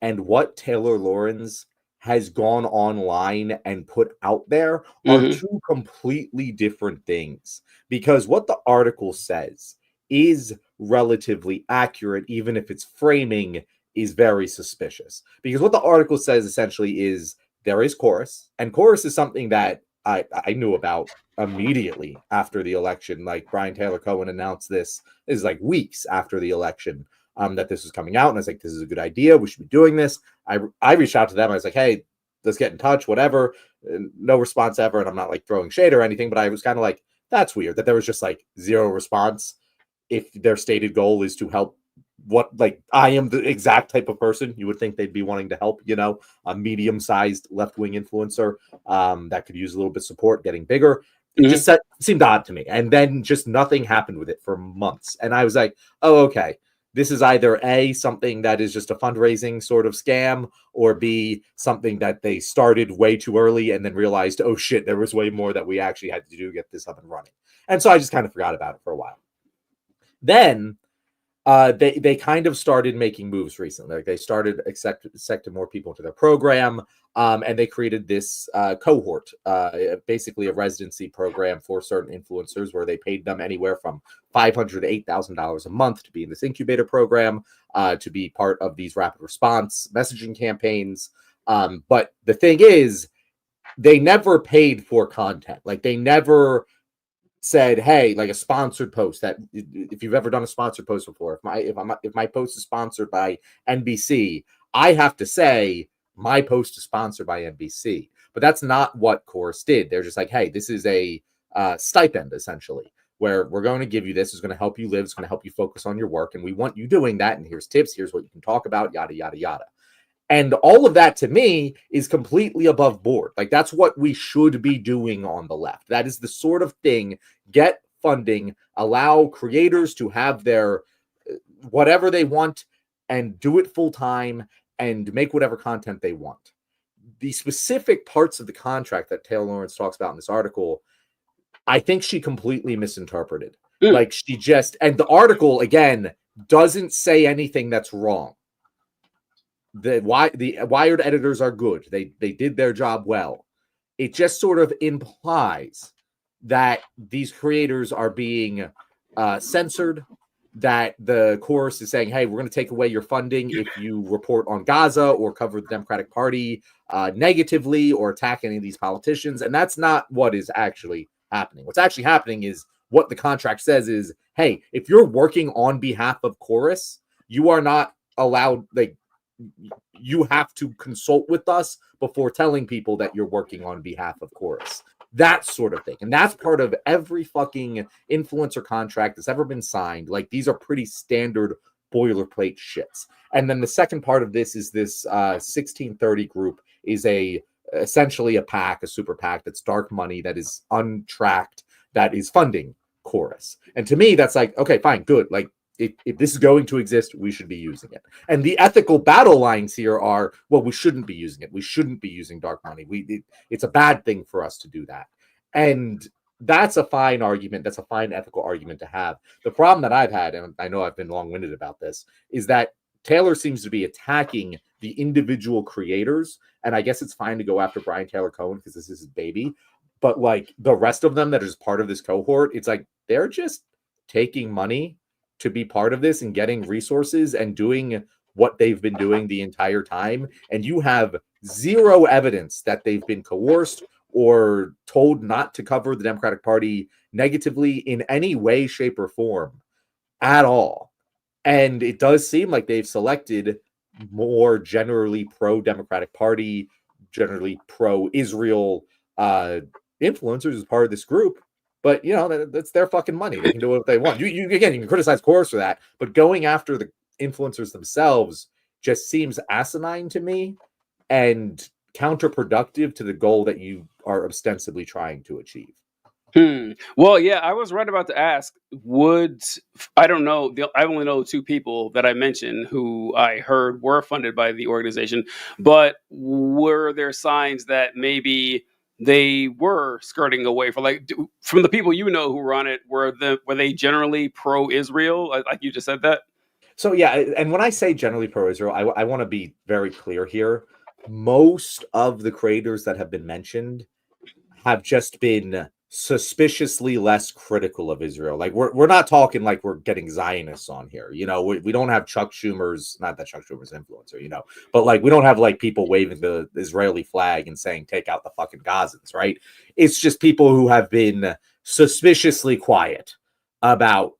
and what Taylor Lorenz has gone online and put out there are Hmm. two completely different things. Because what the article says is relatively accurate, even if its framing is very suspicious. Because what the article says essentially is there is chorus, and chorus is something that I knew about immediately after the election. Like Brian Taylor Cohen announced this is like weeks after the election, that this was coming out, and I was like, this is a good idea. We should be doing this. I reached out to them. I was like, hey, let's get in touch, whatever. No response ever, and I'm not like throwing shade or anything, but I was kind of like, that's weird that there was just like zero response if their stated goal is to help. What, like, I am the exact type of person you would think they'd be wanting to help, a medium-sized left-wing influencer that could use a little bit of support getting bigger. It Hmm. just seemed odd to me. And then just nothing happened with it for months. And I was like, oh, okay. This is either A, something that is just a fundraising sort of scam, or B, something that they started way too early and then realized, oh shit, there was way more that we actually had to do to get this up and running. And so I just kind of forgot about it for a while. Then they kind of started making moves recently. Like they started accepting more people into their program, and they created this cohort, basically a residency program for certain influencers, where they paid them anywhere from $500 to $8,000 a month to be in this incubator program, to be part of these rapid response messaging campaigns. But the thing is, they never paid for content. Like they never said, hey, like a sponsored post. That if you've ever done a sponsored post before, if my post is sponsored by NBC, I have to say my post is sponsored by NBC. But that's not what Chorus did. They're just like, hey, this is a stipend essentially, where we're going to give you this. Is going to help you live. It's going to help you focus on your work, and we want you doing that. And here's tips. Here's what you can talk about. Yada yada yada. And all of that to me is completely above board. Like that's what we should be doing on the left. That is the sort of thing. Get funding, allow creators to have their whatever they want and do it full time and make whatever content they want. The specific parts of the contract that Taylor Lorenz talks about in this article, I think she completely misinterpreted. Mm. Like she just, and the article again doesn't say anything that's wrong. The Wired editors are good. They did their job well. It just sort of implies that these creators are being censored, that the chorus is saying, hey, we're going to take away your funding if you report on Gaza or cover the Democratic Party negatively or attack any of these politicians. And that's not what is actually happening. What's actually happening is what the contract says is, hey, if you're working on behalf of chorus, you are not allowed, like, you have to consult with us before telling people that you're working on behalf of chorus. That sort of thing. And that's part of every fucking influencer contract that's ever been signed. Like these are pretty standard boilerplate shits. And then the second part of this is this 1630 group is essentially a PAC, a super PAC that's dark money, that is untracked, that is funding chorus. And to me, that's like, okay, fine, good. Like if this is going to exist, we should be using it. And the ethical battle lines here are, well, we shouldn't be using it. We shouldn't be using dark money. It's a bad thing for us to do that. And that's a fine argument. That's a fine ethical argument to have. The problem that I've had, and I know I've been long-winded about this, is that Taylor seems to be attacking the individual creators. And I guess it's fine to go after Brian Taylor Cohen because this is his baby. But like the rest of them that is part of this cohort, it's like they're just taking money to be part of this and getting resources and doing what they've been doing the entire time. And you have zero evidence that they've been coerced or told not to cover the Democratic Party negatively in any way, shape, or form at all. And it does seem like they've selected more generally pro-Democratic Party, generally pro-Israel influencers as part of this group. But that's their fucking money. They can do what they want. You again, you can criticize Chorus for that, but going after the influencers themselves just seems asinine to me and counterproductive to the goal that you are ostensibly trying to achieve. Well, yeah, I was right about to ask. Would I don't know. I only know two people that I mentioned who I heard were funded by the organization, but were there signs that maybe they were skirting away from, like, from the people you know who were on it, were they generally pro-Israel, like you just said that? So yeah, and when I say generally pro-Israel, I want to be very clear here. Most of the creators that have been mentioned have just been suspiciously less critical of Israel. Like we're not talking like we're getting Zionists on here. You know, we don't have Chuck Schumer's, not that Chuck Schumer's influencer, you know, but like we don't have like people waving the Israeli flag and saying take out the fucking Gazans, right? It's just people who have been suspiciously quiet about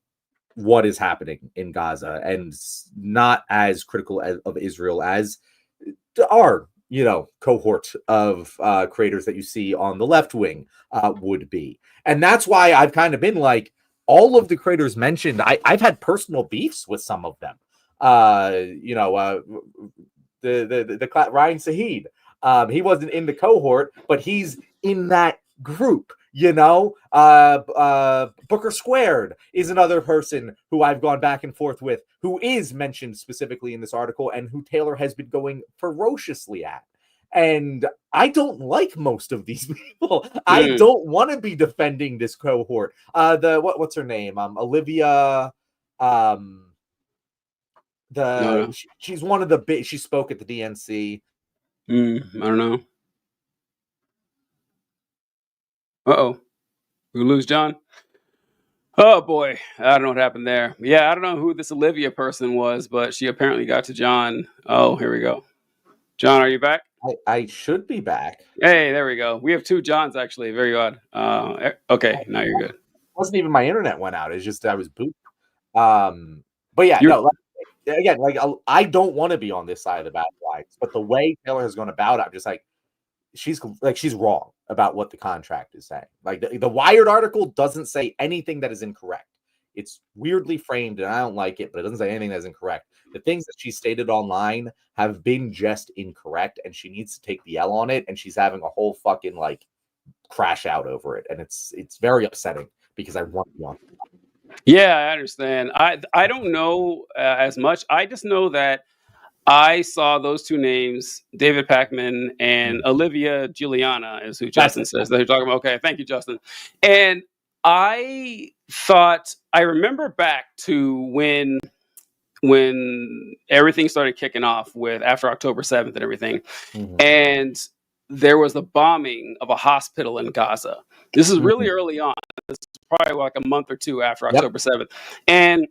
what is happening in Gaza and not as critical of Israel as our, you know, cohort of creators that you see on the left wing would be. And that's why I've kind of been like, all of the creators mentioned, I've had personal beefs with some of them. You know, the Ryan Saheed, he wasn't in the cohort, but he's in that group. You know, Booker Squared is another person who I've gone back and forth with, who is mentioned specifically in this article and who Taylor has been going ferociously at. And I don't like most of these people. I don't want to be defending this cohort. What's her name? Olivia. She's one of the big. She spoke at the DNC. I don't know. Uh-oh. We lose John? Oh, boy. I don't know what happened there. Yeah, I don't know who this Olivia person was, but she apparently got to John. Oh, here we go. John, are you back? I should be back. Hey, there we go. We have two Johns, actually. Very odd. Okay, now you're good. It wasn't even my internet went out. It's just I was booted. But yeah, no, again, like I don't want to be on this side of the bad flags, but the way Taylor has gone about it, I'm just like, she's wrong about what the contract is saying. Like the Wired article doesn't say anything that is incorrect. It's weirdly framed and I don't like it, but it doesn't say anything that is incorrect. The things that she stated online have been just incorrect, and she needs to take the L on it, and she's having a whole fucking like crash out over it, and it's very upsetting because I want to be on. Yeah, I understand. I don't know as much. I just know that I saw those two names, David Pakman and Olivia Juliana, is who Justin says that you're talking about. Okay, thank you, Justin. And I remember back to when everything started kicking off with after October 7th and everything, and there was the bombing of a hospital in Gaza. This is really early on. This is probably like a month or two after October 7th. And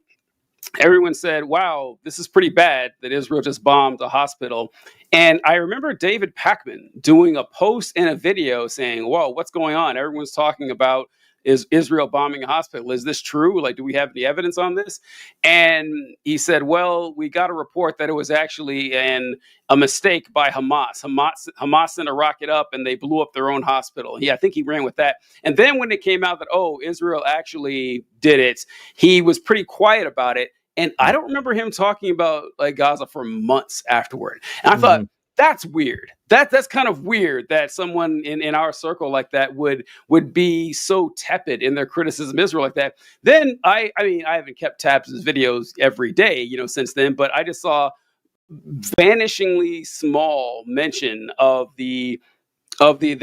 everyone said, wow, this is pretty bad that Israel just bombed a hospital. And I remember David Pakman doing a post and a video saying, whoa, what's going on? Everyone's talking about, is Israel bombing a hospital? Is this true? Like, do we have any evidence on this? And he said, well, we got a report that it was actually a mistake by Hamas. Hamas sent a rocket up and they blew up their own hospital. I think he ran with that. And then when it came out that, oh, Israel actually did it, he was pretty quiet about it. And I don't remember him talking about like Gaza for months afterward. And I thought, that's weird. That's kind of weird that someone in our circle like that would be so tepid in their criticism of Israel like that. Then I mean, I haven't kept tabs of his videos every day, you know, since then, but I just saw vanishingly small mention of the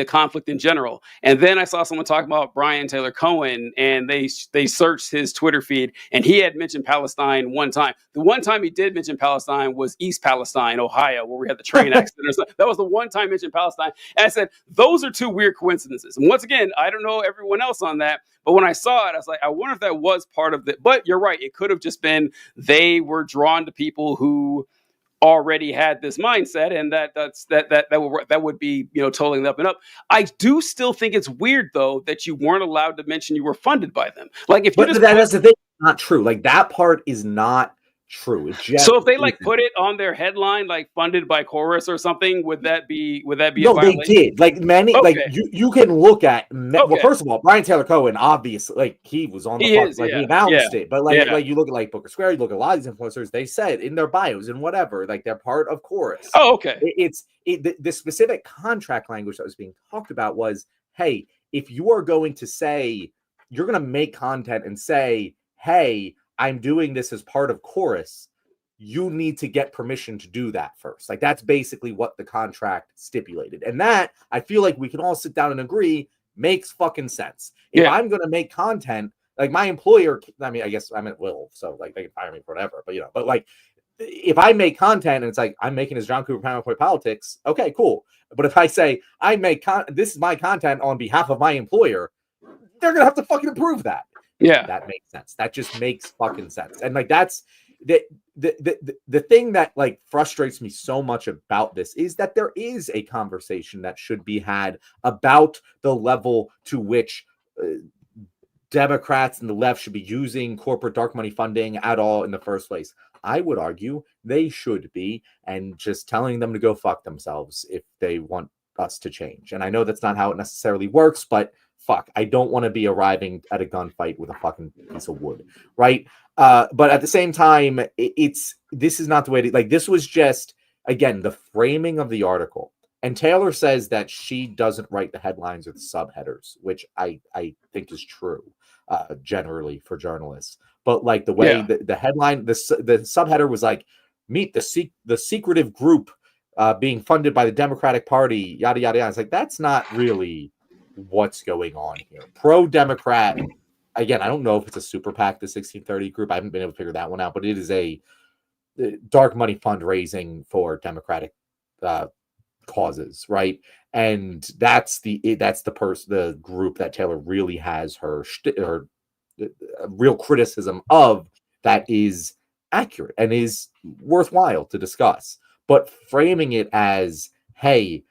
conflict in general. And then I saw someone talking about Brian Taylor Cohen, and they searched his Twitter feed, and he had mentioned Palestine one time. The one time he did mention Palestine was East Palestine, Ohio, where we had the train accident or something. That was the one time he mentioned Palestine. And I said, those are two weird coincidences. And once again, I don't know everyone else on that, but when I saw it, I was like, I wonder if that was part of it. But you're right, it could have just been they were drawn to people who already had this mindset, and that would be, you know, totally up and up. I do still think it's weird though that you weren't allowed to mention you were funded by them. Like if you that's the thing, not true. Like that part is not true. So if they like put it on their headline, like funded by Chorus or something, would that be no, a violation? They did. Like many, like you can look at. Well, first of all, Brian Taylor Cohen, obviously, like he was on the he announced it. But like you look at like Booker Square, you look at a lot of these influencers, they said in their bios and whatever, like they're part of Chorus. Oh, okay. The specific contract language that was being talked about was, hey, if you are going to say you're going to make content and say, hey, I'm doing this as part of Chorus, you need to get permission to do that first. Like that's basically what the contract stipulated. And that I feel like we can all sit down and agree makes fucking sense. If I'm going to make content, like my employer, I mean, I guess I'm at will, so like they can fire me for whatever, but but like if I make content and it's like I'm making this John Cooper PowerPoint politics, okay, cool. But if I say I make this is my content on behalf of my employer, they're gonna have to fucking approve that. Yeah, that makes sense. That just makes fucking sense. And like that's the thing that like frustrates me so much about this is that there is a conversation that should be had about the level to which Democrats and the left should be using corporate dark money funding at all in the first place. I would argue they should be, and just telling them to go fuck themselves if they want us to change. And I know that's not how it necessarily works, but fuck, I don't want to be arriving at a gunfight with a fucking piece of wood, right? But at the same time, this is not the way to, like, this was just, again, the framing of the article. And Taylor says that she doesn't write the headlines or the subheaders, which I think is true generally for journalists. But like the way the headline, the subheader was like, meet the secretive group being funded by the Democratic Party, yada, yada, yada. It's like, that's not really what's going on here. Pro-Democrat, again, I don't know if it's a super PAC, the 1630 group. I haven't been able to figure that one out, but it is a dark money fundraising for Democratic causes, right? And that's the group that Taylor really has her real criticism of, that is accurate and is worthwhile to discuss. But framing it as, hey,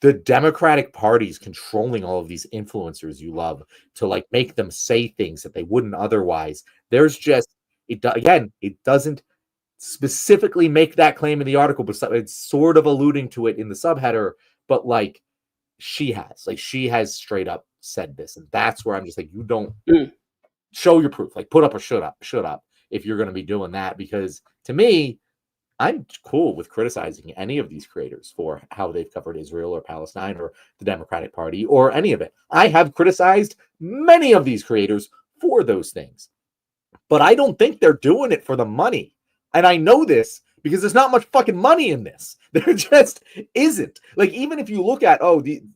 the Democratic Party is controlling all of these influencers you love to like make them say things that they wouldn't otherwise. There's just it doesn't specifically make that claim in the article, but it's sort of alluding to it in the subheader. But like she has straight up said this, and that's where I'm just like, you don't show your proof. Like put up or shut up if you're going to be doing that, because to me, I'm cool with criticizing any of these creators for how they've covered Israel or Palestine or the Democratic Party or any of it. I have criticized many of these creators for those things, but I don't think they're doing it for the money. And I know this because there's not much fucking money in this. There just isn't. Like, even if you look at,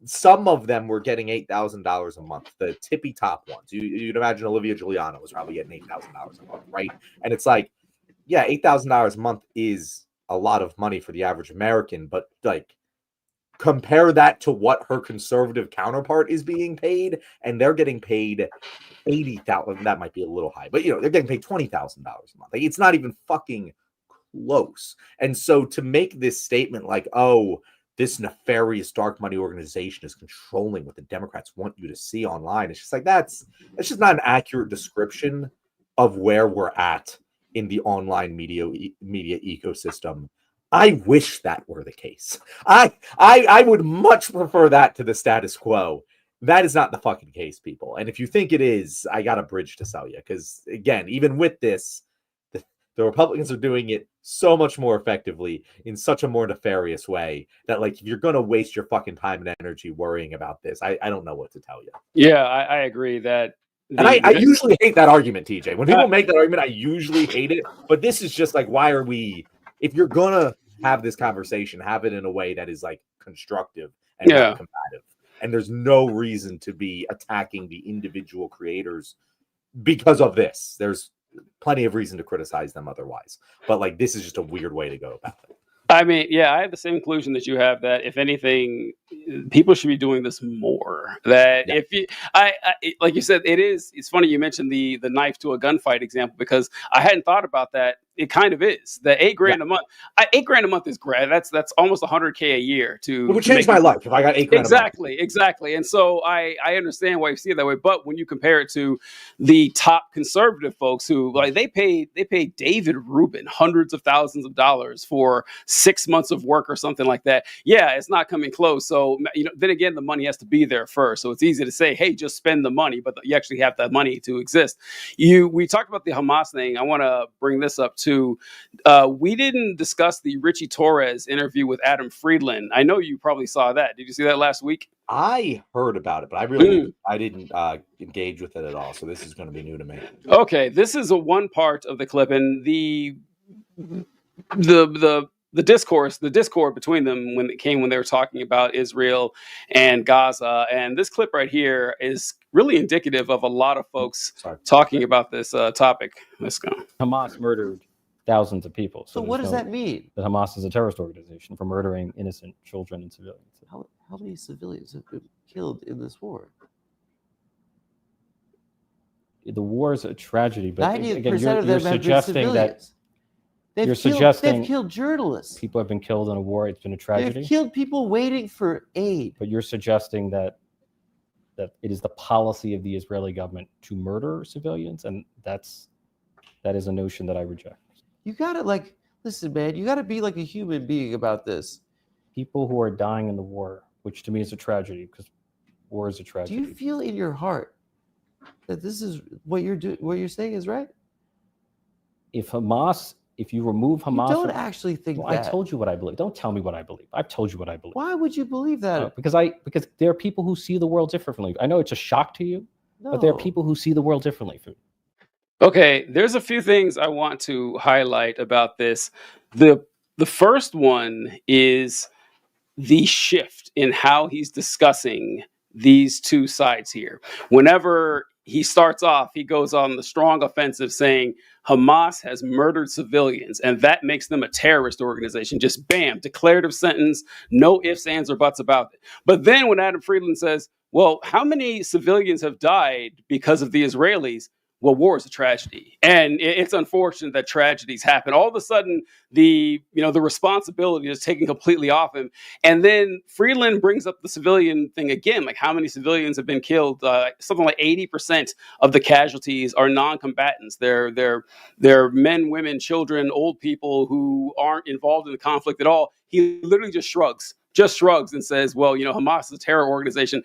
some of them were getting $8,000 a month, the tippy top ones. You'd imagine Olivia Giuliano was probably getting $8,000 a month, right? And it's like, yeah, $8,000 a month is a lot of money for the average American, but like compare that to what her conservative counterpart is being paid, and they're getting paid $80,000. That might be a little high, but they're getting paid $20,000 a month. Like, it's not even fucking close. And so to make this statement like, oh, this nefarious dark money organization is controlling what the Democrats want you to see online, it's just like, that's just not an accurate description of where we're at in the online media ecosystem. I wish that were the case. I would much prefer that to the status quo. That is not the fucking case, people. And if you think it is, I got a bridge to sell you. Because again, even with this, the Republicans are doing it so much more effectively in such a more nefarious way that, like, if you're going to waste your fucking time and energy worrying about this, I don't know what to tell you. Yeah, I agree that. And I usually hate that argument, TJ. When people make that argument, I usually hate it. But this is just like, why are we, if you're going to have this conversation, have it in a way that is like constructive and not combative. And there's no reason to be attacking the individual creators because of this. There's plenty of reason to criticize them otherwise. But like, this is just a weird way to go about it. I mean, yeah, I have the same conclusion that you have, that if anything, people should be doing this more. That if you, like you said, it's funny you mentioned the knife to a gunfight example, because I hadn't thought about that. It kind of is. The $8,000 a month. $8,000 a month is great. That's almost $100K a year. It would change my life if I got $8,000 exactly. And so I understand why you see it that way. But when you compare it to the top conservative folks who, like, they paid David Rubin hundreds of thousands of dollars for 6 months of work or something like that. Yeah, it's not coming close. So then again, the money has to be there first. So it's easy to say, hey, just spend the money, but you actually have that money to exist. We talked about the Hamas thing. I want to bring this up too. We didn't discuss the Richie Torres interview with Adam Friedland. I know you probably saw that. Did you see that last week? I heard about it, but I didn't engage with it at all. So this is going to be new to me. Okay, this is one part of the clip, and the the discord between them when they were talking about Israel and Gaza. And this clip right here is really indicative of a lot of folks talking about this topic. Let's go. Hamas murdered thousands of people. So what does that mean? That Hamas is a terrorist organization for murdering innocent children and civilians. How many civilians have been killed in this war? The war is a tragedy, but 90% again, of you're them have been suggesting that civilians. They've killed journalists. People have been killed in a war. It's been a tragedy. They've killed people waiting for aid. But you're suggesting that it is the policy of the Israeli government to murder civilians, and that is a notion that I reject. You gotta listen, man. You gotta be like a human being about this. People who are dying in the war, which to me is a tragedy, because war is a tragedy. Do you feel in your heart that this is what you're doing? What you're saying is right? If you remove Hamas, you don't actually think that. I told you what I believe. Don't tell me what I believe. I've told you what I believe. Why would you believe that? Because there are people who see the world differently. I know it's a shock to you, but there are people who see the world differently. Okay, there's a few things I want to highlight about this. The first one is the shift in how he's discussing these two sides here. Whenever he starts off, he goes on the strong offensive saying Hamas has murdered civilians and that makes them a terrorist organization. Just bam, declarative sentence, no ifs, ands, or buts about it. But then when Adam Friedland says, well, how many civilians have died because of the Israelis? Well, war is a tragedy, and it's unfortunate that tragedies happen. All of a sudden, the responsibility is taken completely off him. And then Friedland brings up the civilian thing again, like how many civilians have been killed. Something like 80% of the casualties are non-combatants. They're men, women, children, old people who aren't involved in the conflict at all. He literally just shrugs and says, well, Hamas is a terror organization.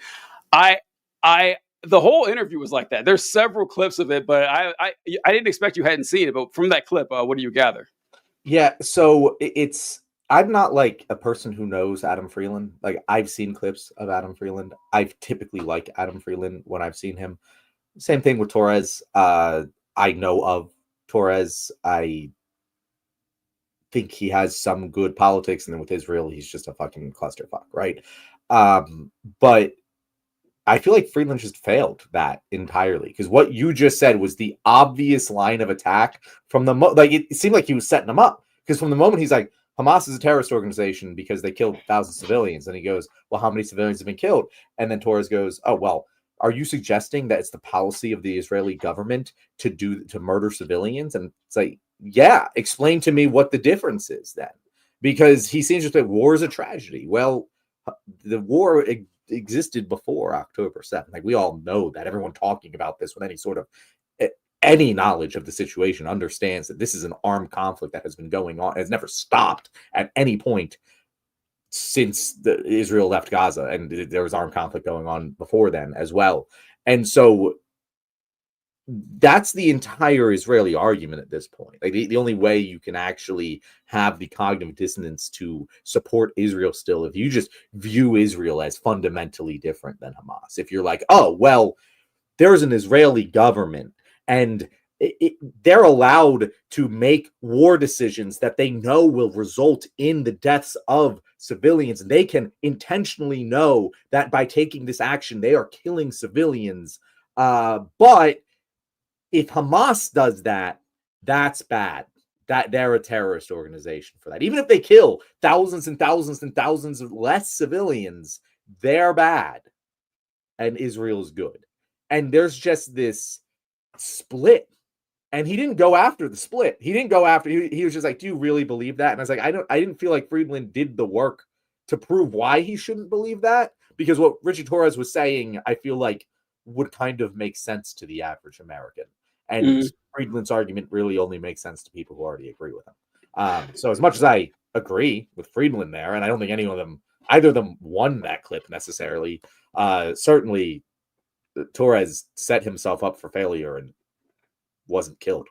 The whole interview was like that. There's several clips of it, but I didn't expect you hadn't seen it. But from that clip, what do you gather? Yeah, so I'm not like a person who knows Adam Friedland. Like I've seen clips of Adam Friedland. I've typically liked Adam Friedland when I've seen him. Same thing with Torres. I know of Torres. I think he has some good politics, and then with Israel, he's just a fucking clusterfuck, right? But I feel like Friedland just failed that entirely, because what you just said was the obvious line of attack from the it seemed like he was setting them up, because from the moment he's like, Hamas is a terrorist organization because they killed thousands of civilians, and he goes, well, how many civilians have been killed? And then Torres goes, oh, well, are you suggesting that it's the policy of the Israeli government to murder civilians? And it's like, yeah, explain to me what the difference is then, because he seems to think war is a tragedy. Well, the war existed before October 7th. Like we all know that. Everyone talking about this with any sort of any knowledge of the situation understands that this is an armed conflict that has been going on. It's never stopped at any point since Israel left Gaza, and there was armed conflict going on before then as well. And so that's the entire Israeli argument at this point. Like the only way you can actually have the cognitive dissonance to support Israel still, if you just view Israel as fundamentally different than Hamas. If you're like, oh, well, there's an Israeli government and they're allowed to make war decisions that they know will result in the deaths of civilians. And they can intentionally know that by taking this action, they are killing civilians. But if Hamas does that, that's bad. That they're a terrorist organization for that. Even if they kill thousands and thousands and thousands of less civilians, they're bad. And Israel's good. And there's just this split. And he didn't go after the split. He didn't go after, he was just like, do you really believe that? And I was like, I didn't feel like Friedland did the work to prove why he shouldn't believe that. Because what Richie Torres was saying, I feel like would kind of make sense to the average American. And Friedland's argument really only makes sense to people who already agree with him. So as much as I agree with Friedland there, and I don't think either of them won that clip necessarily, certainly Torres set himself up for failure and wasn't killed.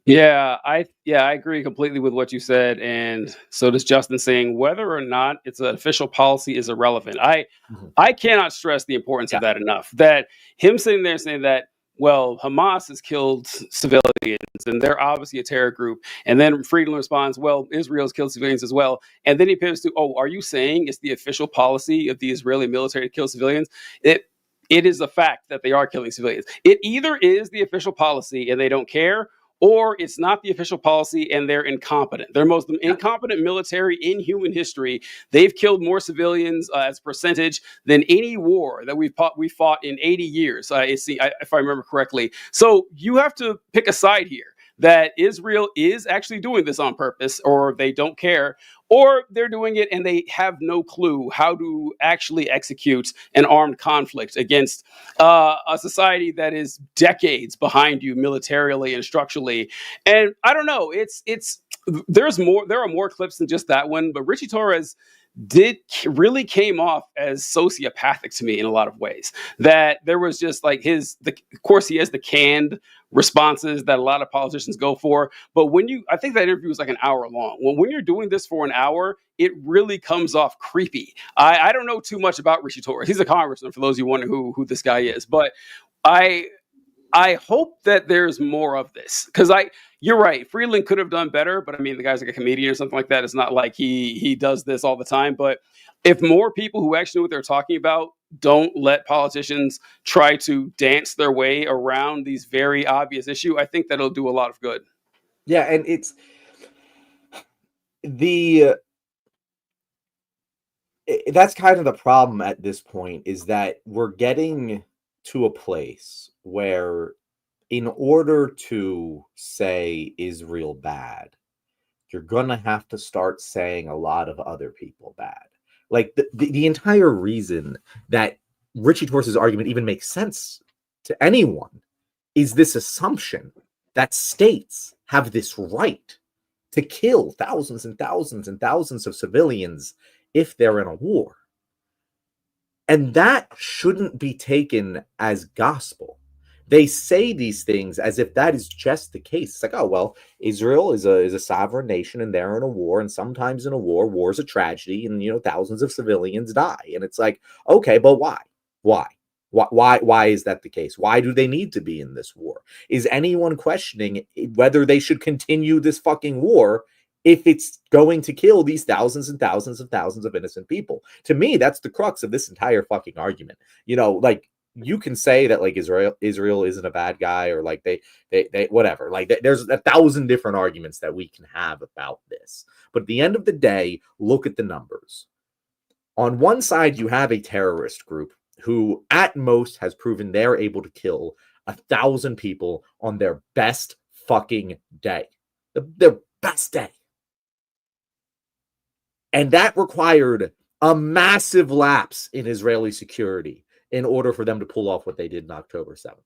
Yeah, I agree completely with what you said, and so does Justin, saying whether or not it's an official policy is irrelevant. I cannot stress the importance of that enough. That him sitting there saying that well, Hamas has killed civilians, and they're obviously a terror group. And then Friedland responds, well, Israel's killed civilians as well. And then he pivots to, oh, are you saying it's the official policy of the Israeli military to kill civilians? It is a fact that they are killing civilians. It either is the official policy and they don't care, or it's not the official policy and they're incompetent. They're most incompetent military in human history. They've killed more civilians as a percentage than any war that we fought in 80 years, if I remember correctly. So you have to pick a side here, that Israel is actually doing this on purpose, or they don't care, or they're doing it and they have no clue how to actually execute an armed conflict against a society that is decades behind you militarily and structurally. And I don't know, there are more clips than just that one, but Richie Torres really came off as sociopathic to me in a lot of ways. That there was just like of course he has the canned responses that a lot of politicians go for, but I think that interview was like an hour long. When you're doing this for an hour, it really comes off creepy. I don't know too much about Richie Torres. He's a congressman, for those of you wondering who this guy is, but I hope that there's more of this, because you're right. Freeland could have done better, but I mean, the guy's like a comedian or something like that. It's not like he does this all the time. But if more people who actually know what they're talking about don't let politicians try to dance their way around these very obvious issues, I think that'll do a lot of good. Yeah, and that's kind of the problem at this point, is that we're getting to a place where, in order to say Israel bad, you're gonna have to start saying a lot of other people bad. Like the entire reason that Richie Torres' argument even makes sense to anyone is this assumption that states have this right to kill thousands and thousands and thousands of civilians if they're in a war. And that shouldn't be taken as gospel. They say these things as if that is just the case. It's like, oh, well, Israel is a sovereign nation and they're in a war. And sometimes in a war is a tragedy and, thousands of civilians die. And it's like, okay, but why? Why is that the case? Why do they need to be in this war? Is anyone questioning whether they should continue this fucking war if it's going to kill these thousands and thousands and thousands of innocent people? To me, that's the crux of this entire fucking argument. Like, you can say that like Israel isn't a bad guy, or like they whatever. Like, there's 1,000 different arguments that we can have about this. But at the end of the day, look at the numbers. On one side, you have a terrorist group who at most has proven they're able to kill 1,000 people on their best fucking day. Their best day. And that required a massive lapse in Israeli security in order for them to pull off what they did on October 7th.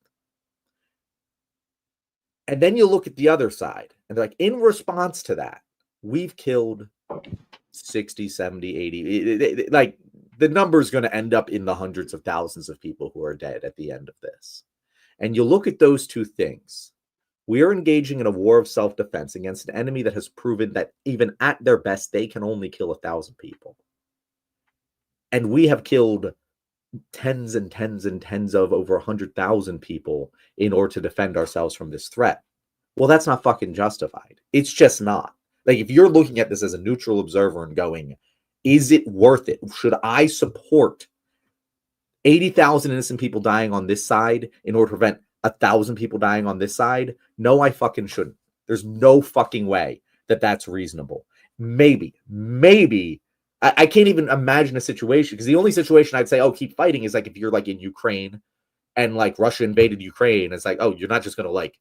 And then you look at the other side, and they're like, in response to that, we've killed 60, 70, 80. Like, the number is going to end up in the hundreds of thousands of people who are dead at the end of this. And you look at those two things. We are engaging in a war of self-defense against an enemy that has proven that even at their best, they can only kill 1,000 people. And we have killed tens and tens and tens of over 100,000 people in order to defend ourselves from this threat. Well, that's not fucking justified. It's just not. Like, if you're looking at this as a neutral observer and going, is it worth it? Should I support 80,000 innocent people dying on this side in order to prevent 1,000 people dying on this side? No, I fucking shouldn't. There's no fucking way that that's reasonable. Maybe I can't even imagine a situation, because the only situation I'd say, oh, keep fighting, is like if you're like in Ukraine and like Russia invaded Ukraine. It's like, oh, you're not just gonna like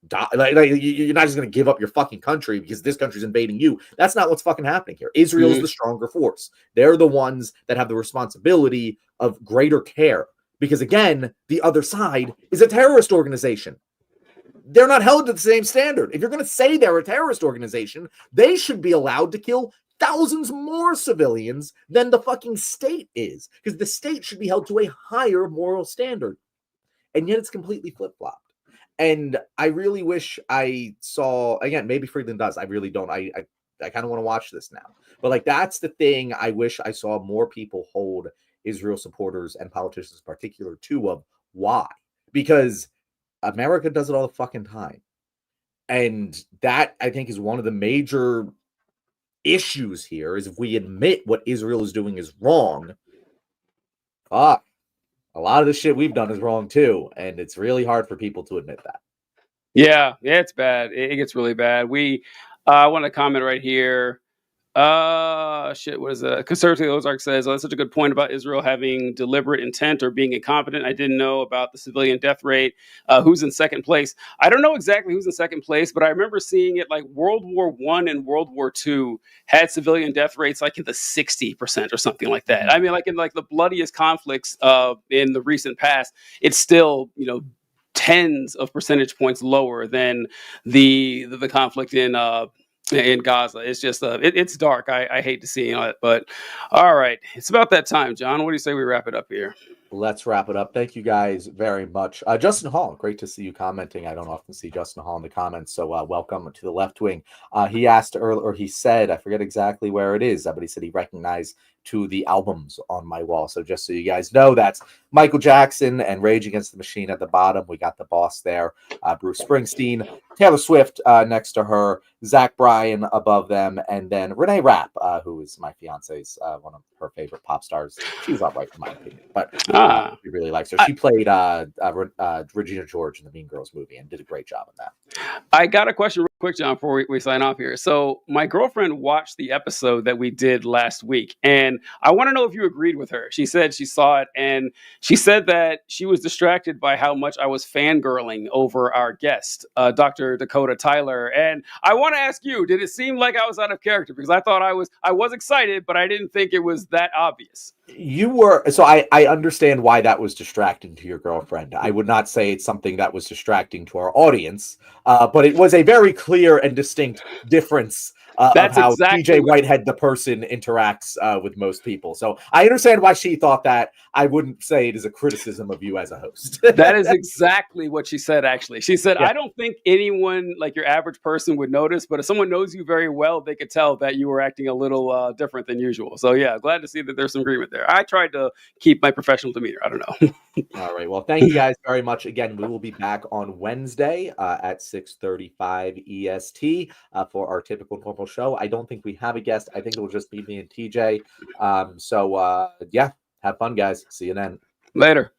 die, like you're not just gonna give up your fucking country because this country's invading you. That's not what's fucking happening here. Israel's the stronger force. They're the ones that have the responsibility of greater care, because again, the other side is a terrorist organization. They're not held to the same standard. If you're going to say they're a terrorist organization, they should be allowed to kill thousands more civilians than the fucking state is, because the state should be held to a higher moral standard. And yet it's completely flip-flopped. And I really wish I saw, again, maybe Friedland does. I really don't. I kind of want to watch this now. But like, that's the thing I wish I saw more people hold Israel supporters and politicians in particular to, of why. because America does it all the fucking time. And that, I think, is one of the major issues here, is if we admit what Israel is doing is wrong, a lot of the shit we've done is wrong too. And it's really hard for people to admit that. Yeah, it's bad. It gets really bad. I want to comment right here. What is it? Conservative Ozark says, that's such a good point about Israel having deliberate intent or being incompetent. I didn't know about the civilian death rate. Who's in second place? I don't know exactly who's in second place, but I remember seeing it like World War I and World War II had civilian death rates like in the 60% or something like that. I mean, like in like the bloodiest conflicts in the recent past, it's still, tens of percentage points lower than the conflict in Gaza. It's just it's dark. I hate to see it, but all right, it's about that time, John. What do you say we wrap it up here? Let's wrap it up. Thank you guys very much. Justin Hall, great to see you commenting. I don't often see Justin Hall in the comments, so welcome to the Left Wing. He asked earlier, or he said, I forget exactly where it is, but he said he recognized to the albums on my wall. So just so you guys know, that's Michael Jackson and Rage Against the Machine at the bottom. We got the boss there, Bruce Springsteen, Taylor Swift next to her, Zach Bryan above them, and then Renee Rapp, who is my fiance's one of her favorite pop stars. She's all right in my opinion, but she really likes her. She played Regina George in the Mean Girls movie and did a great job in that. I got a question real quick, John, before we sign off here. So my girlfriend watched the episode that we did last week, and I want to know if you agreed with her. She said she saw it, and she said that she was distracted by how much I was fangirling over our guest, Dr. Dakota Tyler. And I want to ask you, did it seem like I was out of character? Because I thought I was excited, but I didn't think it was that obvious. You were, so I understand why that was distracting to your girlfriend. I would not say it's something that was distracting to our audience, but it was a very clear and distinct difference of how TJ Whitehead, the person, interacts with most people. So I understand why she thought that. I wouldn't say it is a criticism of you as a host. That is exactly what she said, actually. She said, yeah. I don't think anyone, like your average person, would notice, but if someone knows you very well, they could tell that you were acting a little different than usual. So yeah, glad to see that there's some agreement there. I tried to keep my professional demeanor. I don't know. All right. Well, thank you guys very much. Again, we will be back on Wednesday at 6:35 EST for our typical normal show. I don't think we have a guest. I think it will just be me and TJ. Yeah, have fun, guys. See you then. Later.